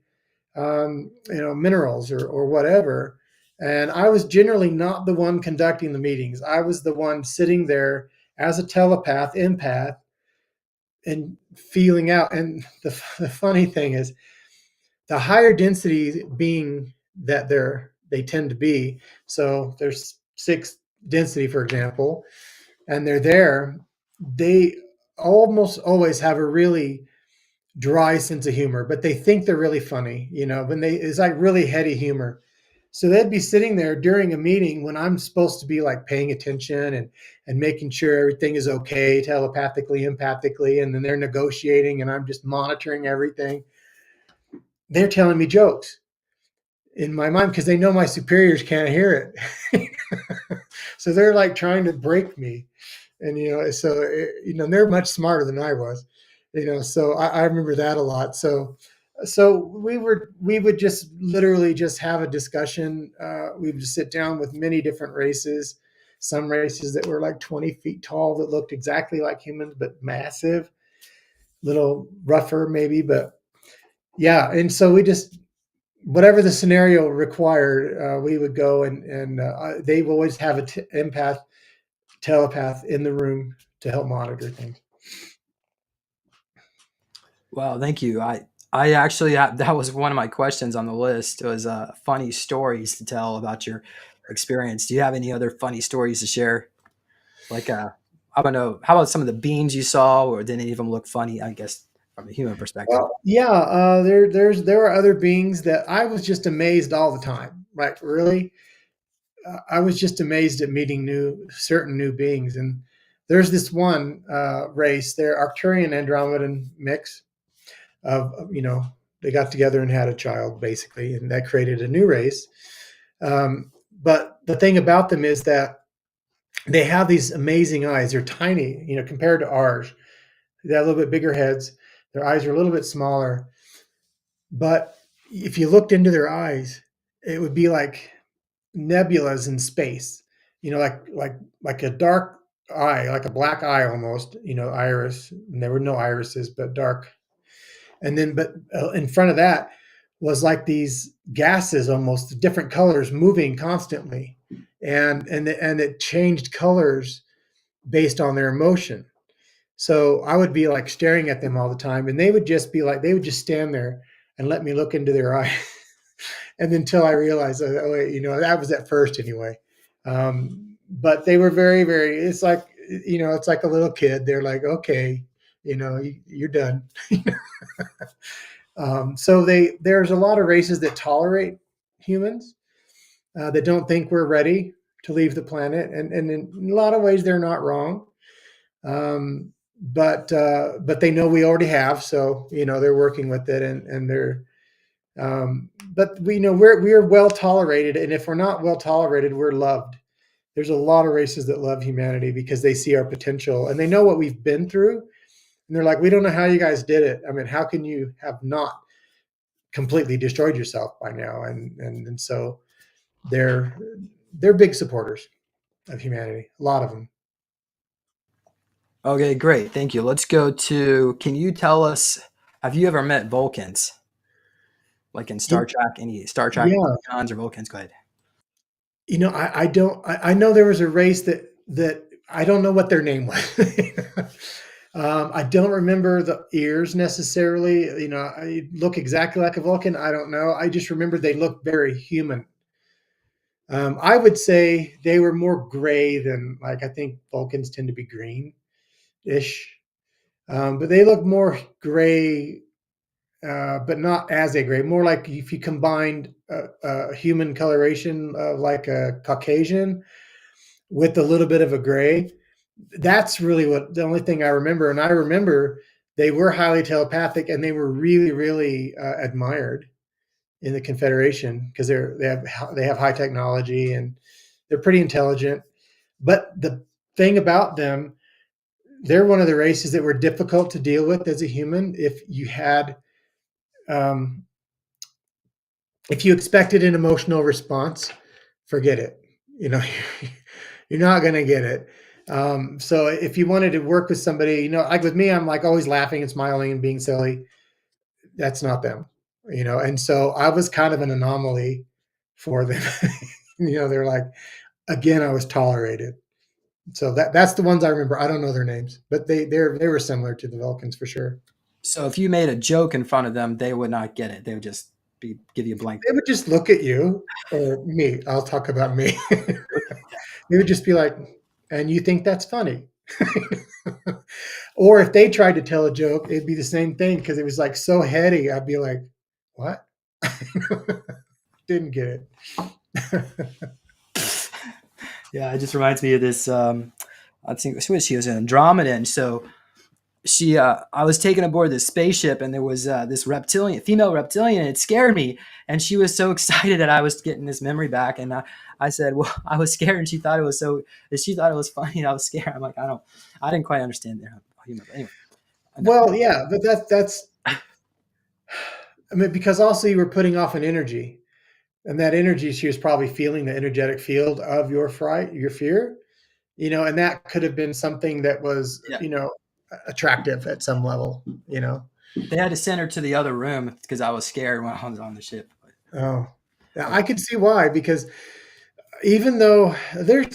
minerals or whatever. And I was generally not the one conducting the meetings. I was the one sitting there as a telepath, empath, and feeling out. And the funny thing is, the higher density being that they tend to be. So there's 6 density, for example, and they're there. They almost always have a really dry sense of humor, but they think they're really funny. It's like really heady humor. So they'd be sitting there during a meeting when I'm supposed to be like paying attention and making sure everything is okay, telepathically, empathically, and then they're negotiating and I'm just monitoring everything. They're telling me jokes in my mind because they know my superiors can't hear it. So they're like trying to break me. And, they're much smarter than I was, so I remember that a lot. So we would just literally just have a discussion. We would just sit down with many different races, some races that were like 20 feet tall that looked exactly like humans, but massive, little rougher maybe, but yeah. And so we just, whatever the scenario required, we would go and they always have an empath, telepath in the room to help monitor things. Well, thank you. I actually that was one of my questions on the list. It was funny stories to tell about your experience. Do you have any other funny stories to share? Like, I don't know. How about some of the beans you saw, or did any of them look funny? I guess from a human perspective. Well, yeah, there are other beings that I was just amazed all the time. Right, really, I was just amazed at meeting certain new beings, and there's this one race, they're Arcturian Andromedan mix of they got together and had a child basically, and that created a new race. But the thing about them is that they have these amazing eyes. They're tiny, compared to ours. They have a little bit bigger heads. Their eyes are a little bit smaller. But if you looked into their eyes, it would be like nebulas in space. Like a dark eye, like a black eye almost. Iris. And there were no irises, but dark. And then, but in front of that was like these gases, almost different colors, moving constantly, and it changed colors based on their emotion. So I would be like staring at them all the time, and they would just be like, they would just stand there and let me look into their eye, and until I realized, oh, wait, that was at first anyway. But they were very, very. It's like it's like a little kid. They're like, okay, you're done. So there's a lot of races that tolerate humans that don't think we're ready to leave the planet, and in a lot of ways they're not wrong. But they know we already have, so they're working with it, and they're. But we know we're well tolerated, and if we're not well tolerated, we're loved. There's a lot of races that love humanity because they see our potential and they know what we've been through, and they're like, we don't know how you guys did it. I mean, how can you have not completely destroyed yourself by now? And so they're big supporters of humanity. A lot of them. Okay, great. Thank you. Let's go to, can you tell us, have you ever met Vulcans? Like in Star Trek, any Star Trek Yeah, Klingons or Vulcans? Go ahead. I don't. I know there was a race that I don't know what their name was. I don't remember the ears necessarily. I look exactly like a Vulcan. I don't know. I just remember they looked very human. I would say they were more gray than, like, I think Vulcans tend to be green-ish, but they look more gray, but not as a gray. More like if you combined a human coloration of like a Caucasian with a little bit of a gray. That's really what the only thing I remember. And I remember they were highly telepathic and they were really, really admired in the Confederation because they have high technology and they're pretty intelligent. But the thing about them, they're one of the races that were difficult to deal with as a human. Um, if you expected an emotional response, forget it. You know, you're not going to get it. So if you wanted to work with somebody, like with me, I'm like always laughing and smiling and being silly. That's not them, And so I was kind of an anomaly for them. They're like, again, I was tolerated. So that's the ones I remember. I don't know their names, but they were similar to the Vulcans for sure. So if you made a joke in front of them, they would not get it. They would just give you a blank. They would just look at you or me. I'll talk about me. They would just be like, and you think that's funny? Or if they tried to tell a joke, it'd be the same thing because it was like so heady. I'd be like, what? Didn't get it. Yeah, it just reminds me of this. I think she was an Andromedan. So I was taken aboard this spaceship, and there was this female reptilian, and it scared me. And she was so excited that I was getting this memory back, and I said, "Well, I was scared," and she thought it was funny. And I was scared. I'm like, I didn't quite understand their humor. But anyway, Well, yeah, but that's. I mean, because also you were putting off an energy, and that energy, she was probably feeling the energetic field of your fright, your fear, and that could have been something that was, yeah, attractive at some level, they had to send her to the other room because I was scared when I was on the ship. Oh, yeah, Okay. I could see why, because even though there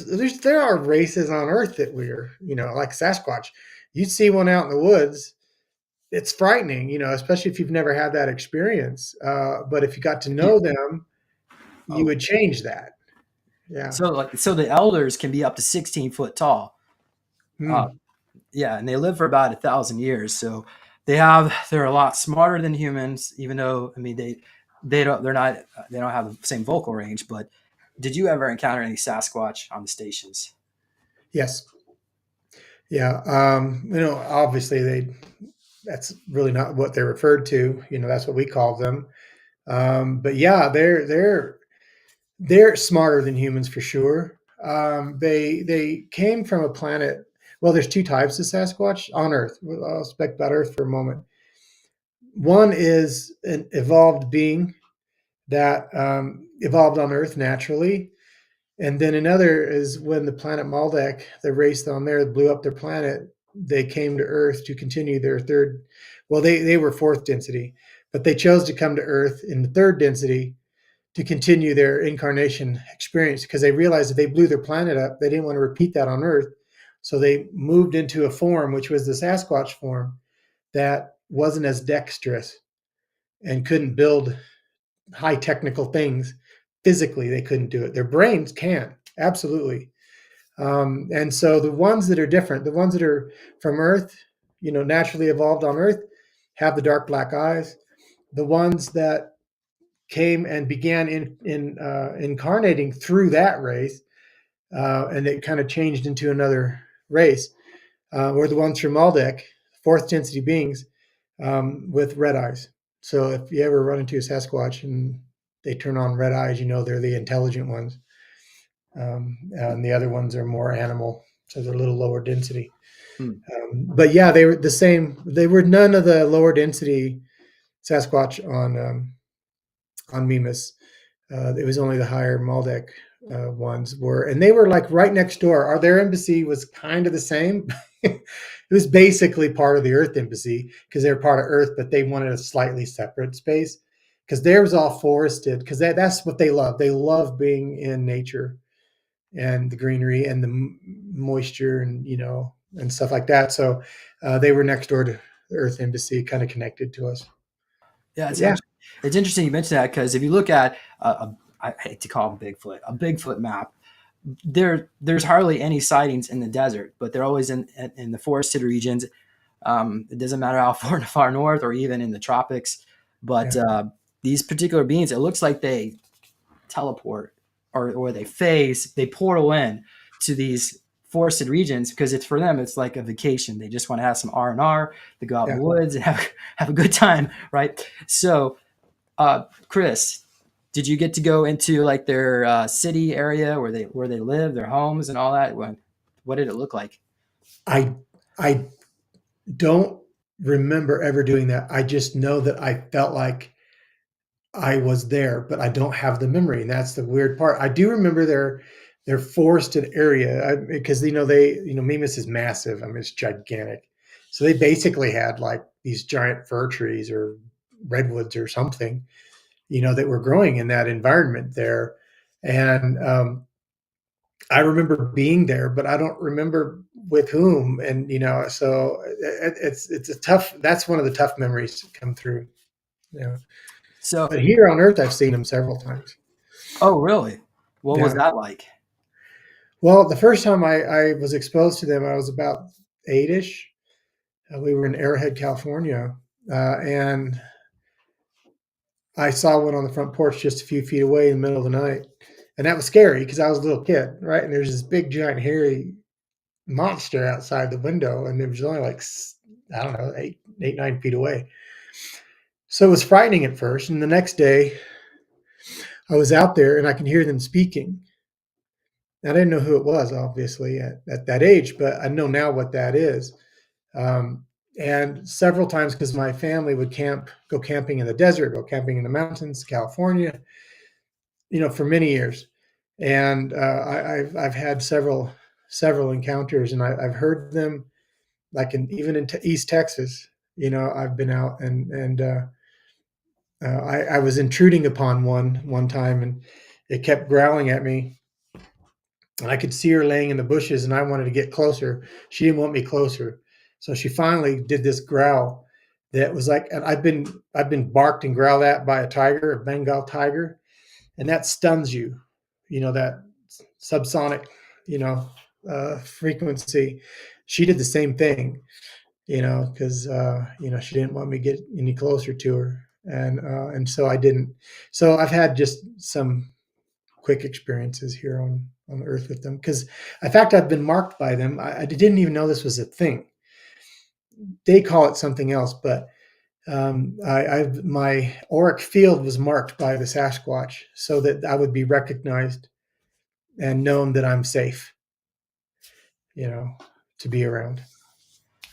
are races on Earth that we're, like Sasquatch, you'd see one out in the woods. It's frightening, especially if you've never had that experience. But if you got to Yeah. know them, you Oh, would change that. Yeah. so the elders can be up to 16 foot tall. Uh, Hmm. yeah, and they live for about 1,000 years. So they're a lot smarter than humans, even though I mean they don't have the same vocal range. But did you ever encounter any Sasquatch on the stations? Yes. Yeah. Obviously that's really not what they're referred to. That's what we call them. But yeah, they're smarter than humans for sure. They came from a planet. Well, there's two types of Sasquatch on Earth. I'll speak about Earth for a moment. One is an evolved being that evolved on Earth naturally, and then another is when the planet Maldek, the race on there, blew up their planet. They came to Earth to continue their third. Well, they were fourth density, but they chose to come to Earth in the third density to continue their incarnation experience because they realized if they blew their planet up, they didn't want to repeat that on Earth. So they moved into a form, which was the Sasquatch form, that wasn't as dexterous and couldn't build high technical things. Physically, they couldn't do it. Their brains can, absolutely. And so the ones that are different, the ones that are from Earth, naturally evolved on Earth, have the dark black eyes. The ones that came and began incarnating through that race, and it kind of changed into another race, were the ones from Maldek, fourth density beings, with red eyes. So if you ever run into a Sasquatch and they turn on red eyes, they're the intelligent ones. And the other ones are more animal, so they're a little lower density. Hmm. But yeah, they were the same. They were none of the lower density Sasquatch on Mimas. It was only the higher Maldek ones were, and they were like right next door. Their embassy was kind of the same. It was basically part of the Earth embassy because they were part of Earth, but they wanted a slightly separate space because theirs was all forested because that's what they love. They love being in nature and the greenery and the moisture and stuff like that. So they were next door to the Earth embassy, kind of connected to us. Yeah, But yeah, it's interesting you mentioned that because if you look at I hate to call them Bigfoot, a Bigfoot map, there's hardly any sightings in the desert, but they're always in the forested regions. It doesn't matter how far north or even in the tropics, but yeah, these particular beings, it looks like they teleport or they portal in to these forested regions because it's for them it's like a vacation. They just want to have some R&R. They go out in yeah. the woods and have a good time, right? So Chris, did you get to go into like their city area where they live, their homes and all that? What did it look like? I I don't remember ever doing that. I just know that I felt like I was there, but I don't have the memory, and that's the weird part. I do remember their forested area because Mimas is massive. I mean, it's gigantic. So they basically had like these giant fir trees or redwoods or something, that were growing in that environment there. And I remember being there, but I don't remember with whom. And so it's a tough. That's one of the tough memories to come through. Yeah. So, But here on Earth, I've seen them several times. oh really? What was Yeah. that like? Well, the first time I was exposed to them, I was about eight-ish. We were in Arrowhead, California, and I saw one on the front porch just a few feet away in the middle of the night, and that was scary because I was a little kid, right? And there's this big, giant, hairy monster outside the window, and it was only like I don't know, 9 feet away. So it was frightening at first, and the next day I was out there and I can hear them speaking. I didn't know who it was, obviously, at that age, but I know now what that is. Um, and several times, because my family would go camping in the desert, go camping in the mountains, California, for many years. And I've had several encounters, and I've heard them, like even in East Texas. I've been out and I was intruding upon one time, and it kept growling at me, and I could see her laying in the bushes, and I wanted to get closer. She didn't want me closer, so she finally did this growl that was like, and I've been barked and growled at by a tiger, a Bengal tiger, and that stuns you, that subsonic, frequency. She did the same thing, because she didn't want me to get any closer to her, and so I didn't. So I've had just some quick experiences here on the earth with them. Because, in fact, I've been marked by them. I didn't even know this was a thing. They call it something else, but my auric field was marked by the Sasquatch so that I would be recognized and known that I'm safe, you know, to be around.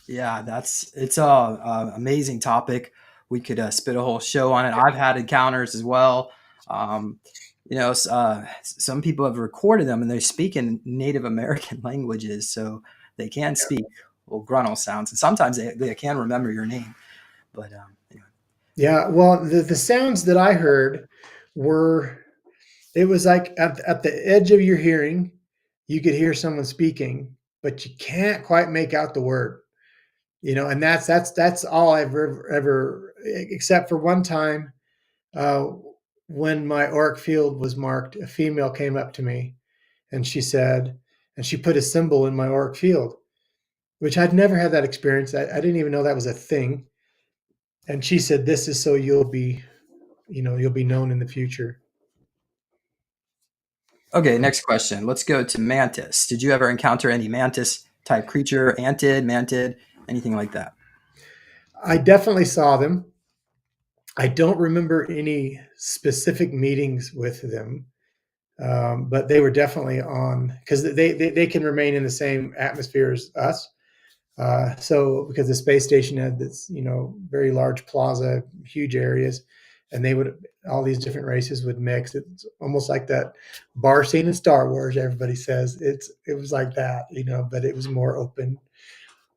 Yeah, it's a amazing topic. We could spit a whole show on it. I've had encounters as well. Um, some people have recorded them and they speak in Native American languages, so they can speak little gruntle sounds, and sometimes they can remember your name. But anyway. Yeah, well, the sounds that I heard were, it was like at the edge of your hearing, you could hear someone speaking, but you can't quite make out the word, and that's all I've ever, except for one time, uh, when my auric field was marked, a female came up to me and she said, and she put a symbol in my auric field, which I'd never had that experience. I didn't even know that was a thing. And she said, "This is so you'll be known in the future." Okay, next question. Let's go to mantis. Did you ever encounter any mantis type creature, mantid, anything like that? I definitely saw them. I don't remember any specific meetings with them, but they were definitely on, because they can remain in the same atmosphere as us. So because the space station had this, very large plaza, huge areas, and all these different races would mix. It's almost like that bar scene in Star Wars. Everybody says it was like that, but it was more open.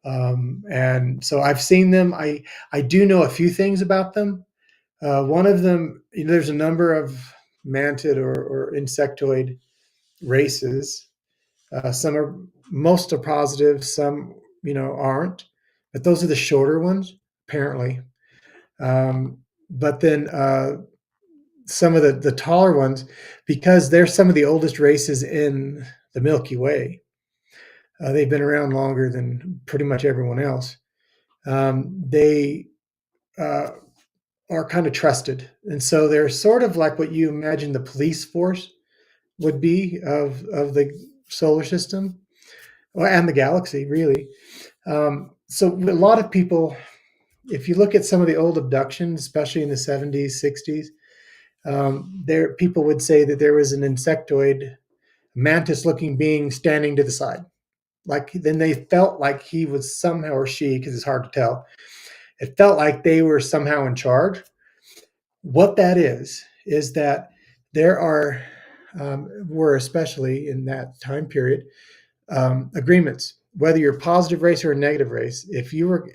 And so I've seen them. I do know a few things about them. One of them, there's a number of mantid or insectoid races. Most are positive, some, aren't, but those are the shorter ones, apparently. But then some of the taller ones, because they're some of the oldest races in the Milky Way. They've been around longer than pretty much everyone else. They uh, are kind of trusted. And so they're sort of like what you imagine the police force would be of the solar system, and the galaxy, really. So a lot of people, if you look at some of the old abductions, especially in the 70s, 60s, there people would say that there was an insectoid, mantis-looking being standing to the side. Like then they felt like he was somehow, or she, because it's hard to tell. It felt like they were somehow in charge. What that is that there were, especially in that time period, agreements, whether you're a positive race or a negative race. If you were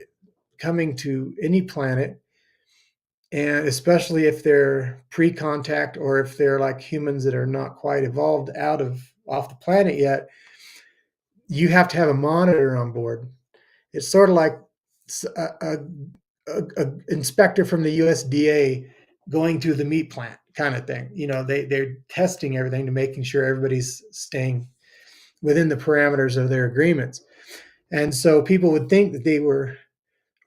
coming to any planet, and especially if they're pre-contact or if they're like humans that are not quite evolved off the planet yet, you have to have a monitor on board. It's sort of like a, a inspector from the USDA going to the meat plant kind of thing. They're testing everything to making sure everybody's staying within the parameters of their agreements. And so people would think that they were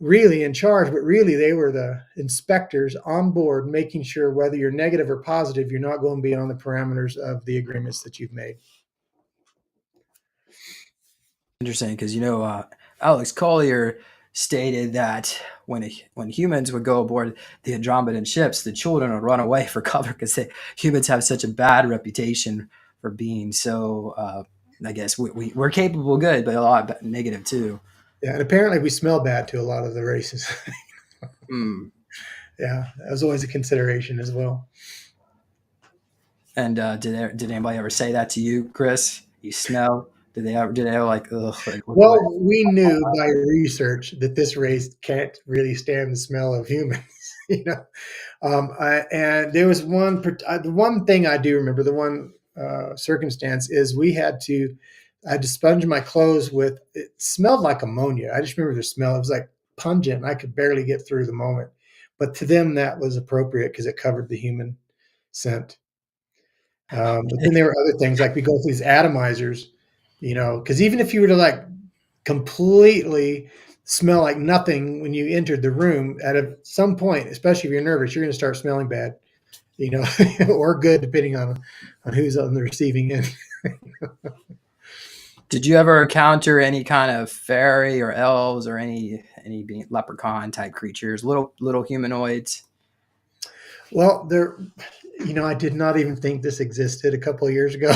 really in charge, but really they were the inspectors on board, making sure whether you're negative or positive, you're not going beyond the parameters of the agreements that you've made. Interesting, because Alex Collier stated that when humans would go aboard the Andromedan ships, the children would run away for cover because humans have such a bad reputation for being so. I guess we're capable of good, but a lot of negative too. Yeah, and apparently we smell bad to a lot of the races. Mm. Yeah, that was always a consideration as well. And did anybody ever say that to you, Chris? You smell? Did they ever like ugh, like look away? Well, we knew by research that this race can't really stand the smell of humans. you know, and there was the one thing I do remember, the one circumstance is I had to sponge my clothes with, it smelled like ammonia. I just remember the smell. It was like pungent. I could barely get through the moment. But to them, that was appropriate because it covered the human scent. But then there were other things like we go through these atomizers, because even if you were to like completely smell like nothing when you entered the room, some point, especially if you're nervous, you're going to start smelling bad, or good, depending on who's on the receiving end. Did you ever encounter any kind of fairy or elves or any leprechaun type creatures, little humanoids? Well, I did not even think this existed a couple of years ago.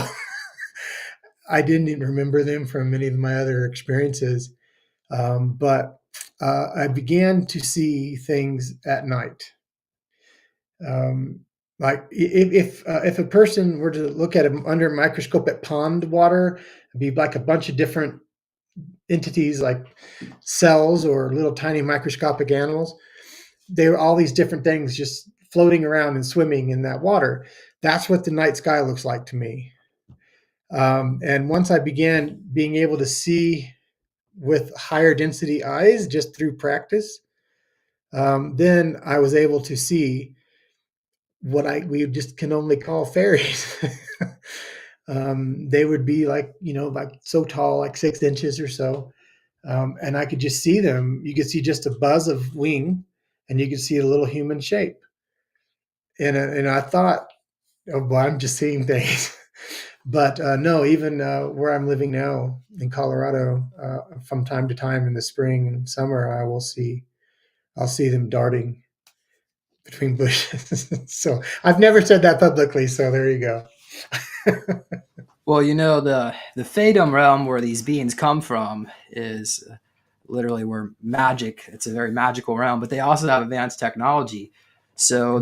I didn't even remember them from any of my other experiences. But I began to see things at night. Um, like if a person were to look at them under a microscope at pond water, it'd be like a bunch of different entities, like cells or little tiny microscopic animals. They were all these different things just floating around and swimming in that water. That's what the night sky looks like to me. And once I began being able to see with higher density eyes just through practice, then I was able to see what we just can only call fairies. They would be like, like so tall, like 6 inches or so. And I could just see them. You could see just a buzz of wing, and you could see a little human shape. And I thought, oh, well, I'm just seeing things. But no, even where I'm living now in Colorado, from time to time in the spring and summer, I'll see them darting between bushes. So I've never said that publicly. So there you go. Well, the Fatum realm where these beings come from is literally where magic. It's a very magical realm, but they also have advanced technology. So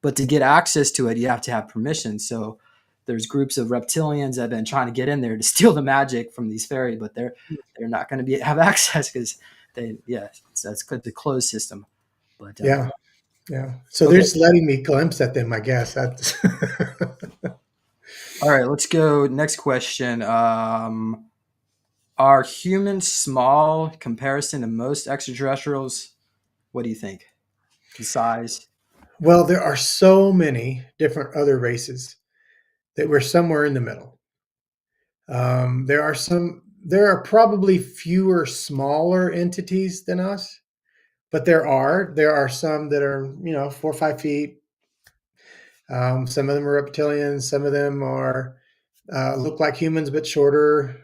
but to get access to it, you have to have permission. So there's groups of reptilians that have been trying to get in there to steal the magic from these fairies, but they're not going to have access because that's the closed system. But Yeah, yeah. So they're okay, just letting me glimpse at them, I guess. That's all right, let's go next question. Are humans small in comparison to most extraterrestrials? What do you think? The size? well, there are so many different other races that we're somewhere in the middle. There are probably fewer smaller entities than us, but there are some that are 4 or 5 feet. Some of them are reptilians. Some of them are look like humans but shorter,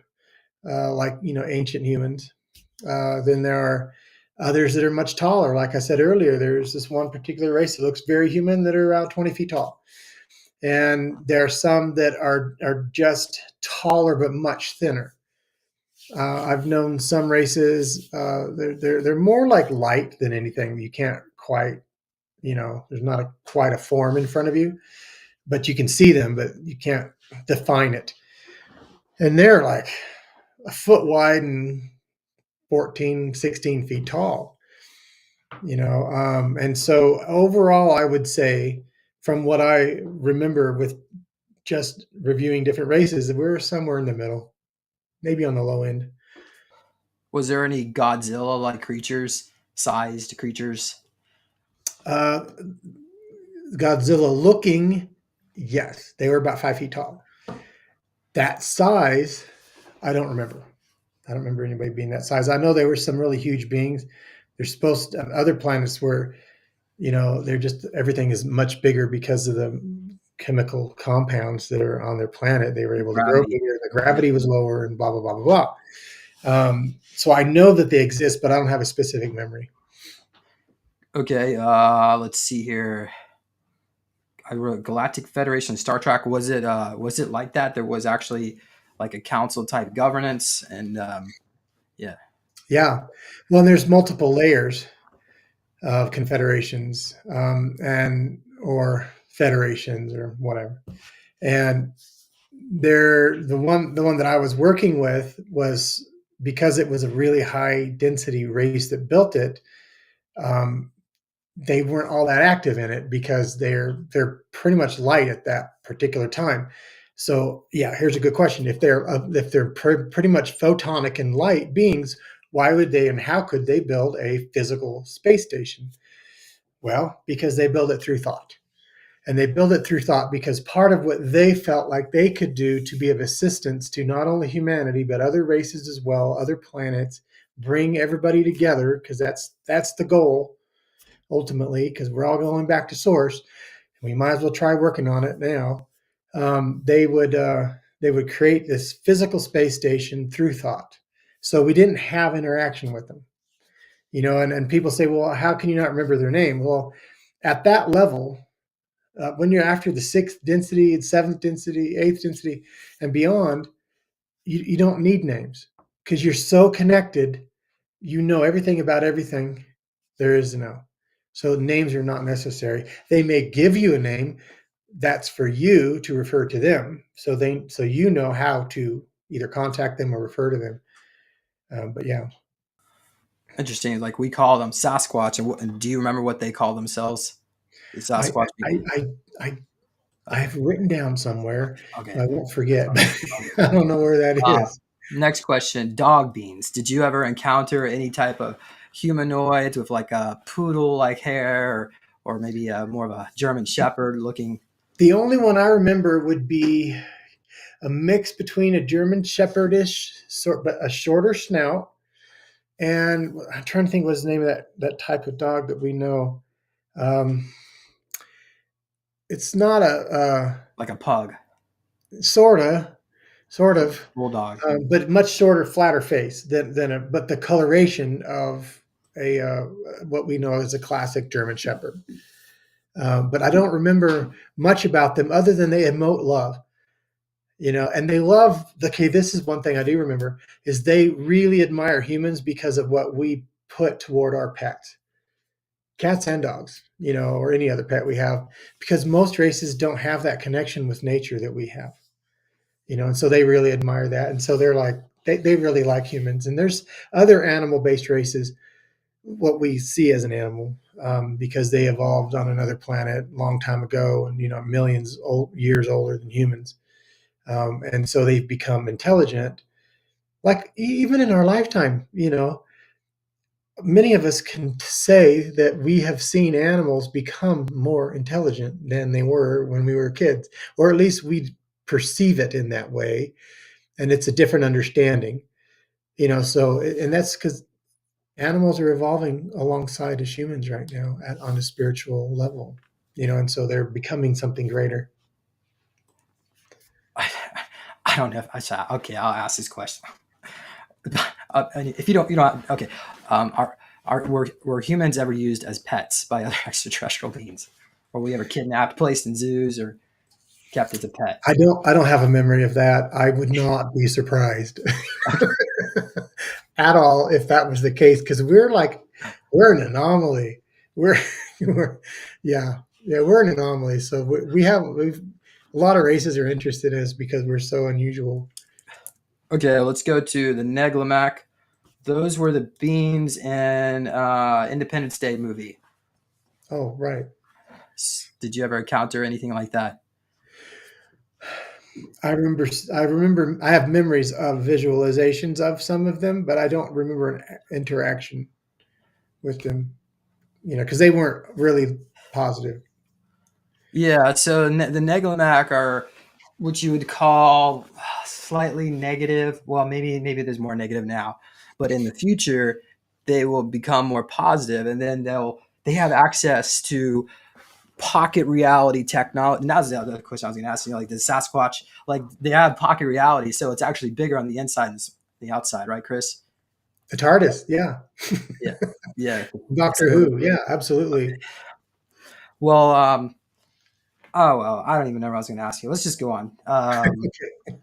like ancient humans. Then there are others that are much taller. Like I said earlier, there's this one particular race that looks very human that are around 20 feet tall. And there are some that are just taller but much thinner. I've known some races. They're more like light than anything. You can't quite, there's not quite a form in front of you, but you can see them, but you can't define it. And they're like a foot wide and 14, 16 feet tall. And so overall, I would say, from what I remember with just reviewing different races, we're somewhere in the middle, maybe on the low end. Was there any Godzilla like creatures, sized creatures? Uh, Godzilla looking, yes, they were about 5 feet tall. That size, I don't remember. I don't remember anybody being that size. I know there were some really huge beings. There's supposed to other planets where, they're just everything is much bigger because of the chemical compounds that are on their planet. They were able to grow Gravity. bigger. The Yeah. gravity was lower, and blah blah blah blah blah. So I know that they exist, but I don't have a specific memory. Okay. Let's see here. I wrote Galactic Federation Star Trek. Was it like that? There was actually like a council type governance, and yeah, Yeah. Well, there's multiple layers of confederations, and or federations or whatever. And the one that I was working with was, because it was a really high density race that built it. Um, they weren't all that active in it because they're pretty much light at that particular time. So yeah, here's a good question: if they're pretty much photonic and light beings, why would they and how could they build a physical space station? Well, because they build it through thought. And they build it through thought because part of what they felt like they could do to be of assistance to not only humanity but other races as well, other planets, bring everybody together, because that's the goal ultimately, because we're all going back to source. We might as well try working on it now. They would they would create this physical space station through thought. So we didn't have interaction with them, and people say, well, how can you not remember their name? Well, at that level, when you're after the sixth density, seventh density, eighth density, and beyond, you don't need names because you're so connected. You know everything about everything there is to know. So names are not necessary. They may give you a name that's for you to refer to them, so you know how to either contact them or refer to them. But yeah, Interesting. Like we call them Sasquatch, and do you remember what they call themselves? The I Sasquatch I people. I, I Okay. I've written down somewhere. Okay. I won't forget. Okay. I don't know where that Uh, is. Next question. Dog beans. Did you ever encounter any type of humanoids with like a poodle-like hair, or maybe more of a German Shepherd looking? The only one I remember would be a mix between a German Shepherdish sort, but a shorter snout. And I'm trying to think what's the name of that type of dog that we know. Um, it's not Like a pug, sort of, bulldog. but much shorter, flatter face but the coloration of a what we know as a classic German Shepherd. But I don't remember much about them other than they emote love. And they love okay, this is one thing I do remember is they really admire humans because of what we put toward our pets, cats and dogs, or any other pet we have, because most races don't have that connection with nature that we have, and so they really admire that. And so they're like, they really like humans. And there's other animal based races, what we see as an animal, because they evolved on another planet a long time ago and, millions years older than humans. And so they've become intelligent, like even in our lifetime. Many of us can say that we have seen animals become more intelligent than they were when we were kids, or at least we perceive it in that way, and it's a different understanding. So, and that's because animals are evolving alongside us humans right now on a spiritual level. And so they're becoming something greater. I, I don't know. Okay, I'll ask this question. If you don't. Okay. Were humans ever used as pets by other extraterrestrial beings? Were we ever kidnapped, placed in zoos, or kept as a pet? I don't have a memory of that. I would not be surprised Okay. at all if that was the case, because we're an anomaly. We're, we're yeah, we're an anomaly. So we've a lot of races are interested in us because we're so unusual. Okay, let's go to the Neglamac. Those were the beings in Independence Day movie. Oh, right. Did you ever encounter anything like that? I remember I have memories of visualizations of some of them, but I don't remember an interaction with them, because they weren't really positive. Yeah, so the Neglamac are what you would call slightly negative. Well, maybe there's more negative now, but in the future they will become more positive, and then they have access to pocket reality technology. And that was the other question I was going to ask you. Like the Sasquatch, like they have pocket reality, so it's actually bigger on the inside than the outside, right, Chris? The TARDIS, yeah. Yeah, yeah. Doctor So, Who, yeah, absolutely. well, oh well, I don't even know what I was going to ask you. Let's just go on.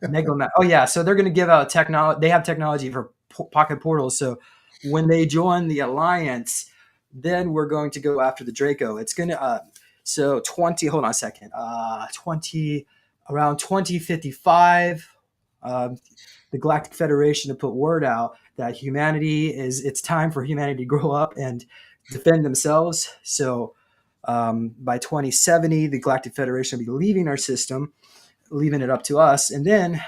Megaloma. Oh yeah, so they're going to give out technology. They have technology for pocket portals. So when they join the alliance, then we're going to go after the Draco. It's going to so 20. Hold on a second. 20 around 2055. The Galactic Federation to put word out that it's time for humanity to grow up and defend themselves. So by 2070, the Galactic Federation will be leaving our system, leaving it up to us, and then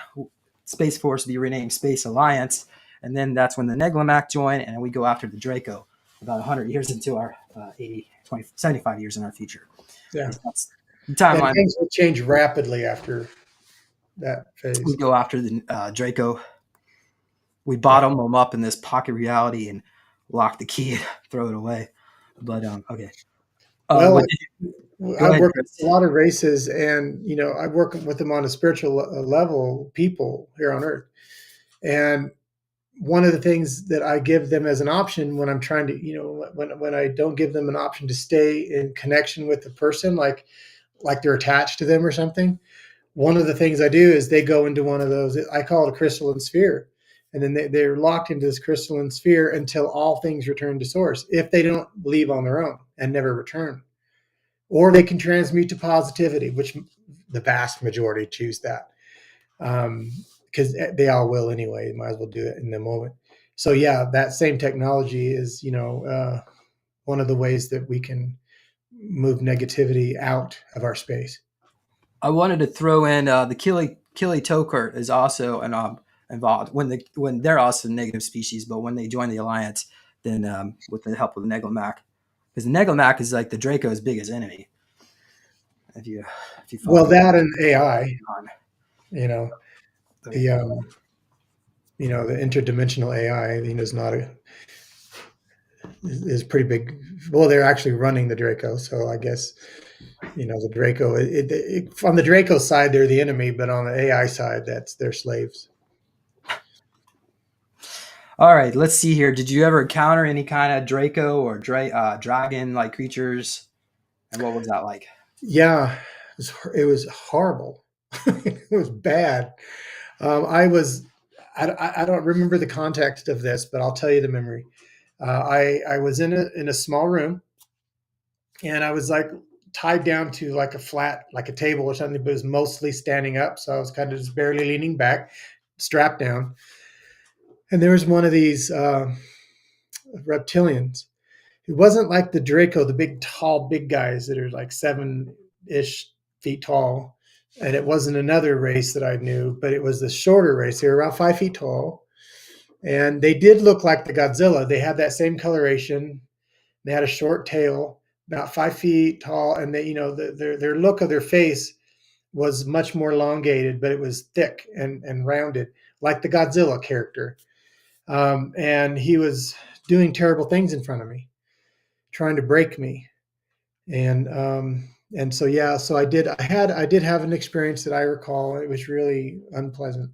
Space Force will be renamed Space Alliance, and then that's when the Neglamac join, and we go after the Draco about 100 years into our 80, 20, 75 years in our future. Yeah. That's the And timeline. things will change rapidly after that We phase. go after the Draco. We Yeah. bottom them up in this pocket reality and lock the key and throw it away. But okay. Well, What did Go I ahead, work Chris. with a lot of races, and I work with them on a spiritual level, people here on Earth. And one of the things that I give them as an option when I'm trying to, when I don't give them an option to stay in connection with the person, like they're attached to them or something. One of the things I do is they go into one of those. I call it a crystalline sphere, and then they're locked into this crystalline sphere until all things return to source. If they don't leave on their own and never return, or they can transmute to positivity, which the vast majority choose that, because they all will anyway. You might as well do it in the moment. So yeah, that same technology is one of the ways that we can move negativity out of our space. I wanted to throw in the Kili Toker is also involved when they're also negative species, but when they join the alliance, then with the help of the Neglamac, because the Neglamac is like the Draco's biggest enemy. If you if you Well, follow that and AI, on. you know, Okay. the the interdimensional AI, is not a is pretty big. Well, they're actually running the Draco, so I guess the Draco. On the Draco side, they're the enemy, but on the AI side, that's their slaves. All right, let's see here. Did you ever encounter any kind of Draco or dragon like creatures? And what was that like? Yeah, it was horrible. It was bad. I was. I don't remember the context of this, but I'll tell you the memory. I was in a small room, and I was like tied down to like a flat, like a table or something, but it was mostly standing up. So I was kind of just barely leaning back, strapped down. And there was one of these reptilians. It wasn't like the Draco, the big, tall, big guys that are like 7-ish feet tall. And it wasn't another race that I knew, but it was the shorter race. They were around 5 feet tall. And they did look like the Godzilla. They had that same coloration. They had a short tail, about 5 feet tall, and their look of their face was much more elongated, but it was thick and rounded, like the Godzilla character. And he was doing terrible things in front of me, trying to break me. And so yeah, so I did have an experience that I recall. It was really unpleasant.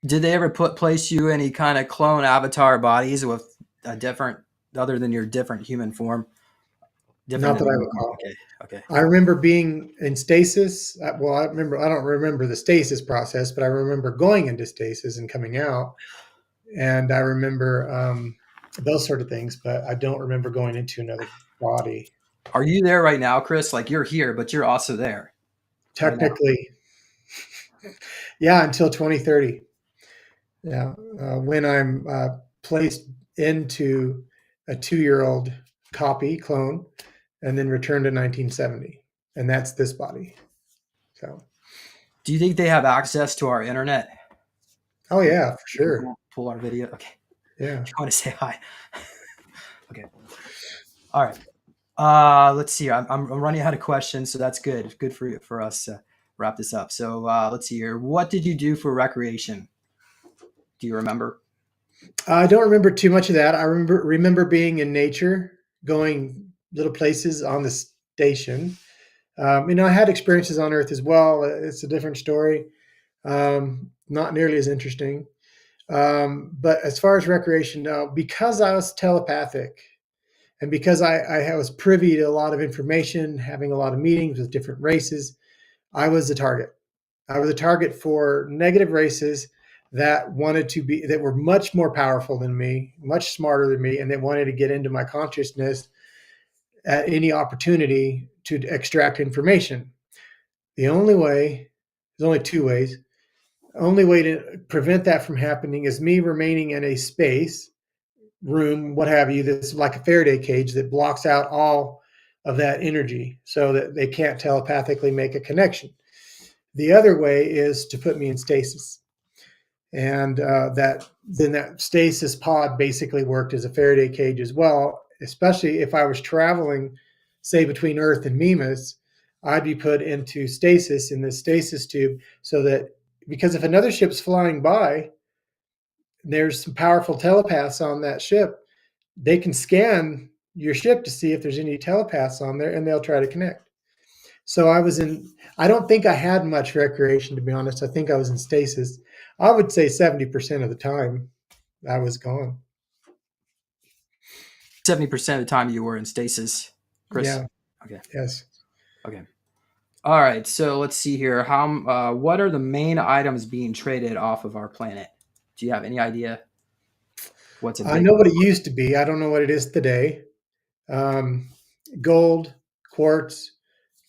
Did they ever place you any kind of clone avatar bodies with a different, other than your different human form, different Not than that I normal? recall. Okay, okay. I remember being in stasis. Well, I don't remember the stasis process, but I remember going into stasis and coming out. And I remember those sort of things, but I don't remember going into another body. Are you there right now, Chris? Like you're here, but you're also there right now. Technically, yeah, until 2030. Yeah, when I'm placed into a 2-year-old copy clone, and then returned to 1970, and that's this body. So, Do you think they have access to our internet? oh yeah, for You can sure. pull our video. Okay. Yeah. You want to say hi? Okay. All right. Let's see. I'm running out of questions, so that's good. Good for us to wrap this up. So let's see here. What did you do for recreation? Do you remember? I don't remember too much of that. I remember being in nature, going little places on the station. I had experiences on Earth as well. It's a different story, not nearly as interesting. But as far as recreation, no, because I was telepathic and because I was privy to a lot of information, having a lot of meetings with different races, I was the target. I was a target for negative races that were much more powerful than me, much smarter than me, and they wanted to get into my consciousness at any opportunity to extract information. The only way, there's only two ways. The only way to prevent that from happening is me remaining in a space, room, what have you, that's like a Faraday cage that blocks out all of that energy so that they can't telepathically make a connection. The other way is to put me in stasis. And that stasis pod basically worked as a Faraday cage as well, especially if I was traveling, say, between Earth and Mimas. I'd be put into stasis in the stasis tube so that, because if another ship's flying by, there's some powerful telepaths on that ship. They can scan your ship to see if there's any telepaths on there, and they'll try to connect. So I was in. I don't think I had much recreation, to be honest. I think I was in stasis. I would say 70% of the time I was gone. 70% of the time you were in stasis, Chris. Yeah. Okay. Yes. Okay. All right. So let's see here. What are the main items being traded off of our planet? Do you have any idea what's a I big know one? what it used to be. I don't know what it is today. Um, Gold, quartz,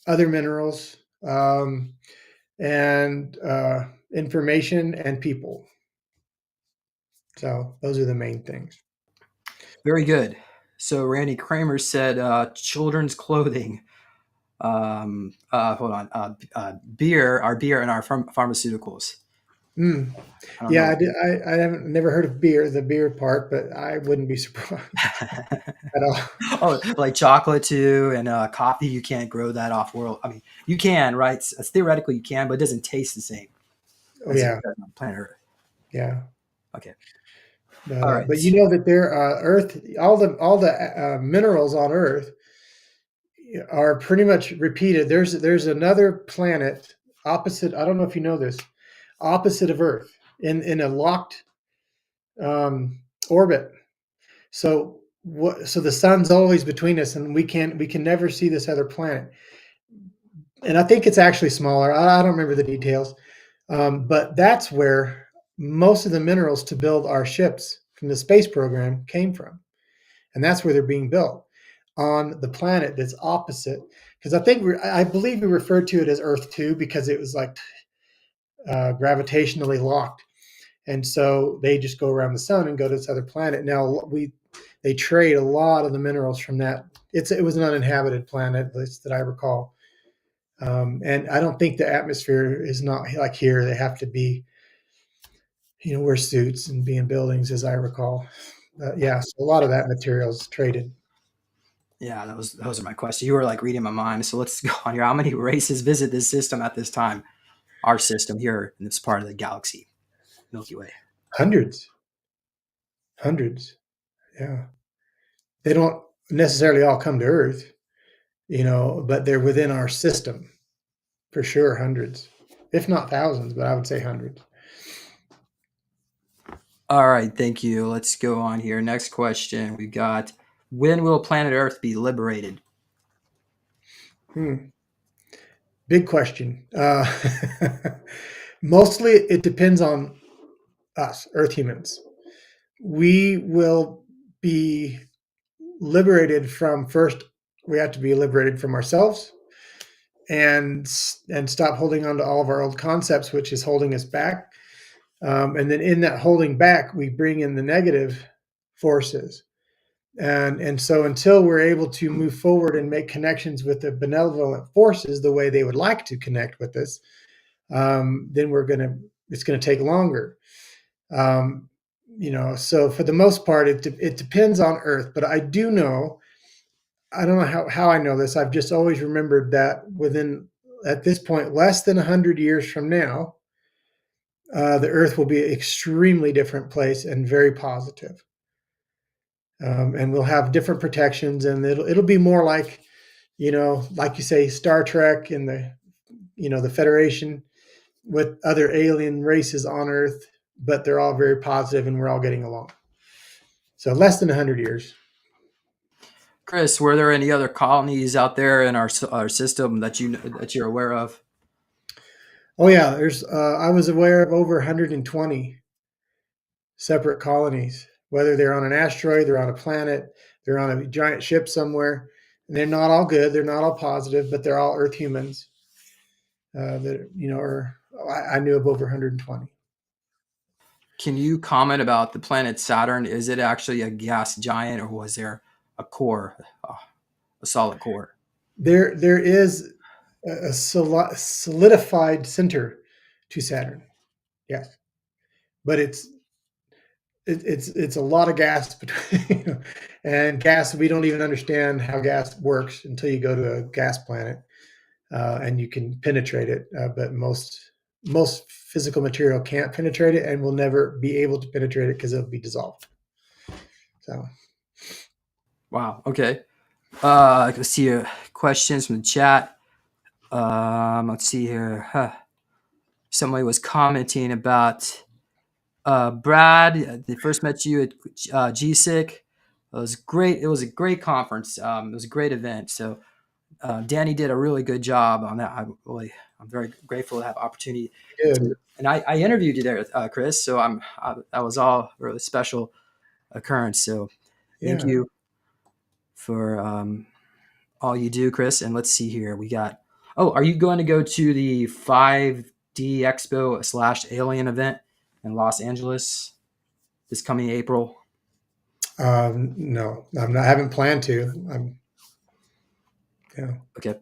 other minerals, and information and people. So those are the main things. Very good. So Randy Kramer said children's clothing. Hold on. Beer, our beer, and our pharmaceuticals. Mm. I don't Yeah, know. I haven't never heard of beer, the beer part, but I wouldn't be surprised at all. Oh, like chocolate too, and coffee. You can't grow that off world. I mean, you can, right? Theoretically, you can, but it doesn't taste the same Oh as it yeah, does on planet Earth. yeah. Okay. But All uh, right. but you know that there Earth, all the minerals on Earth are pretty much repeated. There's another planet opposite. I don't know if you know this, opposite of Earth in a locked um, orbit. So so the sun's always between us, and we can never see this other planet. And I think it's actually smaller. I don't remember the details, but that's where most of the minerals to build our ships from the space program came from, and that's where they're being built on the planet that's opposite. Because I believe we referred to it as Earth Two because it was like gravitationally locked, and so they just go around the sun and go to this other planet. Now they trade a lot of the minerals from that. It was an uninhabited planet, at least that I recall. And I don't think the atmosphere is not like here. They have to be, wear suits and be in buildings, as I recall. Yeah, so a lot of that material is traded. Yeah, those are my questions. You were like reading my mind. So let's go on here. How many races visit this system at this time? Our system here in this part of the galaxy, Milky Way. Hundreds, hundreds. Yeah, they don't necessarily all come to Earth, but they're within our system for sure. Hundreds, if not thousands, but I would say hundreds. All right, thank you. Let's go on here. Next question. We got when will planet Earth be liberated? Hmm. Big question. Mostly, it depends on us, Earth humans. We will be liberated from first. We have to be liberated from ourselves and stop holding on to all of our old concepts, which is holding us back. And then in that holding back, we bring in the negative forces. And so until we're able to move forward and make connections with the benevolent forces the way they would like to connect with us, then it's gonna take longer. Um, so for the most part, it depends on Earth. But I do know, I don't know how I know this. I've just always remembered that at this point, less than 100 years from now, the Earth will be an extremely different place and very positive. And we'll have different protections, and it'll be more like, like you say, Star Trek and the Federation with other alien races on Earth, but they're all very positive and we're all getting along. So less than 100 years. Chris, were there any other colonies out there in our system that you're aware of? Oh yeah, I was aware of over 120 separate colonies, whether they're on an asteroid, they're on a planet, they're on a giant ship somewhere. And they're not all good, they're not all positive, but they're all Earth humans. That I knew of over 120. Can you comment about the planet Saturn? Is it actually a gas giant, or was there a core, a solid core? There is a solidified center to Saturn, yes, but it's a lot of gas between, and gas. We don't even understand how gas works until you go to a gas planet, and you can penetrate it. But most physical material can't penetrate it, and will never be able to penetrate it because it'll be dissolved. So Wow. Okay. Let's see here. Questions from the chat. Let's see here. Somebody was commenting about Brad. They first met you at GSIC. It was great. It was a great conference. It was a great event. So Danny did a really good job on that. I'm very grateful to have opportunity. Good. And I interviewed you there, Chris. So that was all a really special occurrence. So thank Yeah. you for all you do, Chris. And let's see here. We got. Oh, are you going to go to the 5D Expo / Alien event in Los Angeles this coming April? No, I haven't planned to. Yeah. Okay.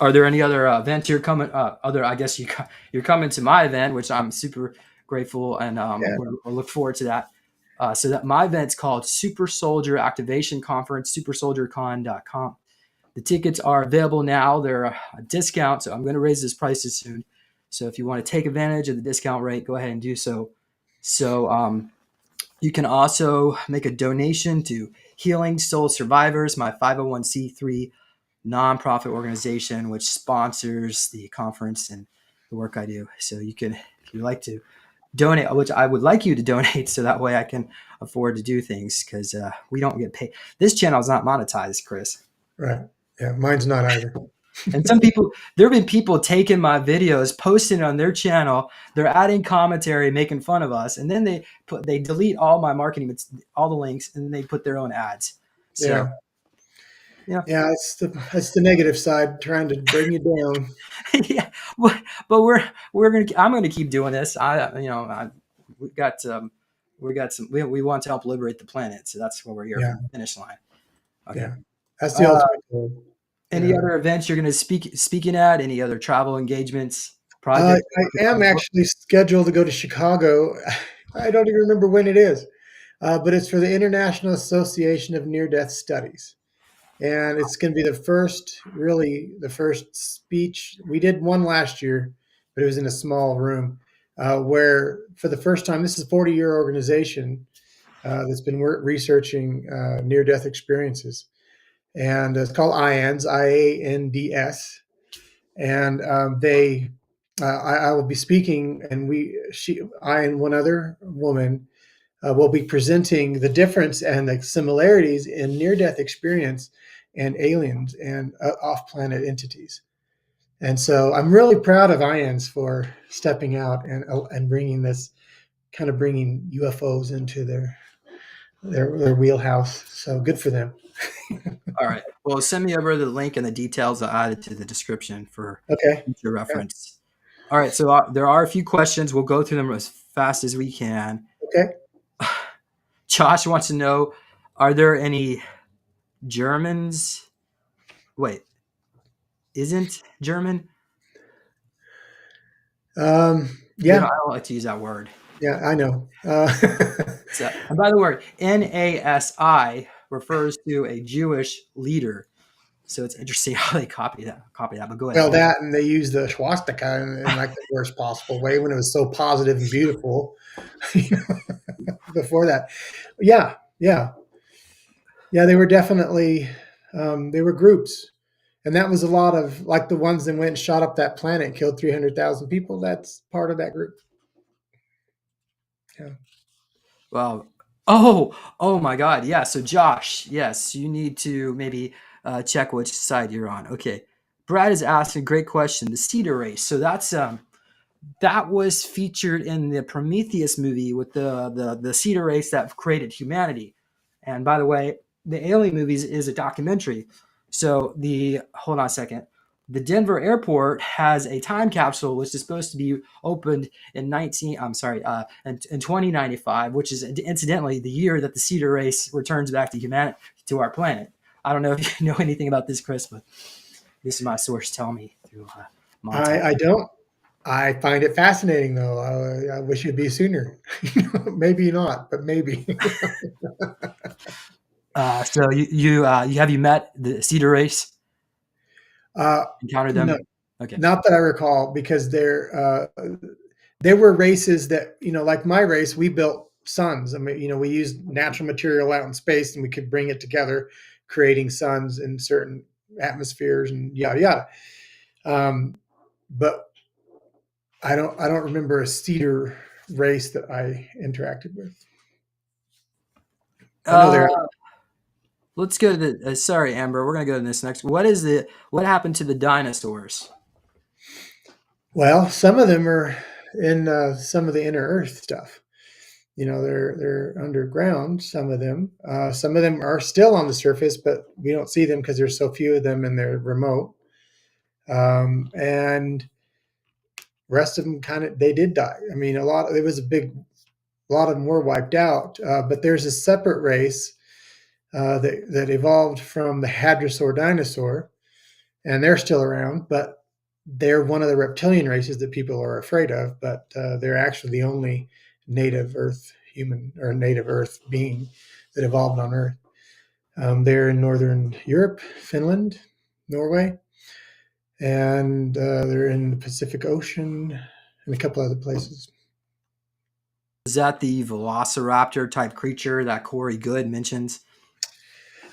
Are there any other events you're coming? I guess you're coming to my event, which I'm super grateful and Yeah. we'll look forward to that. So that my event's called Super Soldier Activation Conference, supersoldiercon.com. The tickets are available now. They're a discount, so I'm going to raise those prices soon. So if you want to take advantage of the discount rate, go ahead and do so. So you can also make a donation to Healing Soul Survivors, my 501c3 nonprofit organization, which sponsors the conference and the work I do. So you can, if you'd like to donate, which I would like you to donate, so that way I can afford to do things because we don't get paid. This channel is not monetized, Chris. Right. Yeah. Mine's not either. And some people, there have been people taking my videos, posting it on their channel. They're adding commentary, making fun of us, and then they delete all my marketing, all the links, and then they put their own ads. So Yeah. yeah, Yeah. That's the negative side, trying to bring you down. yeah. But I'm gonna keep doing this. We got some. We want to help liberate the planet, so that's where we're here Yeah. from the finish line. Okay. Yeah. That's the Uh, ultimate goal. any Yeah. other events you're going to speaking at? Any other travel engagements, I projects? am actually scheduled to go to Chicago. I don't even remember when it is, but it's for the International Association of Near-Death Studies. And it's going to be the first speech. We did one last year, but it was in a small room where, for the first time, this is a 40-year organization that's been researching near-death experiences. And it's called IANDS, IANDS. And I will be speaking, and I and one other woman will be presenting the difference and the similarities in near-death experience and aliens and off-planet entities. And so I'm really proud of IANS for stepping out and bringing this, kind of bringing UFOs into their wheelhouse. So good for them. All right. Well, send me over the link and the details. I'll add it to the description for Okay. future Yeah. reference. All right. So there are a few questions. We'll go through them as fast as we can. Okay. Josh wants to know: are there any Germans? Wait, isn't German? We don't, Yeah. I don't like to use that word. Yeah. I know. So, and by the way, NASI refers to a Jewish leader. So it's interesting how they copy that. But go ahead. Well, that, and they used the swastika in like the worst possible way when it was so positive and beautiful before that. Yeah, yeah, yeah. They were definitely they were groups, and that was a lot of, like, the ones that went and shot up that planet, and killed 300,000 people. That's part of that group. Yeah. Well, oh my God. Yeah. So Josh, yes, you need to maybe check which side you're on. Okay. Brad is asking a great question. The Cedar Race. So that was featured in the Prometheus movie with the Cedar Race that created humanity. And by the way, the Alien movies is a documentary. So hold on a second. The Denver airport has a time capsule which is supposed to be opened in 2095, which is incidentally the year that the Cedar Race returns back to humanity, to our planet. I don't know if you know anything about this, Chris, but this is my source telling me through Montauk. I don't. I find it fascinating, though. I wish it'd be sooner. Maybe not, but maybe. So you met the Cedar Race? uh, Encountered no, them? Okay. not that I recall, because there were races that, like my race, we built suns. I mean, we used natural material out in space, and we could bring it together creating suns in certain atmospheres and yada yada. But I don't remember a cedar race that I interacted with. I know Uh, they're let's go to the. Sorry, Amber. We're gonna go to this next. What happened to the dinosaurs? well. Some of them are in some of the inner Earth stuff. They're underground. Some of them are still on the surface, but we don't see them because there's so few of them and they're remote. And rest of them they did die. I mean, a lot of them were wiped out. But there's a separate race that evolved from the hadrosaur dinosaur, and they're still around, but they're one of the reptilian races that people are afraid of. But they're actually the only native Earth human or native Earth being that evolved on Earth. They're in northern Europe, Finland, Norway, and they're in the Pacific Ocean and a couple other places. Is that the Velociraptor type creature that Corey Good mentions?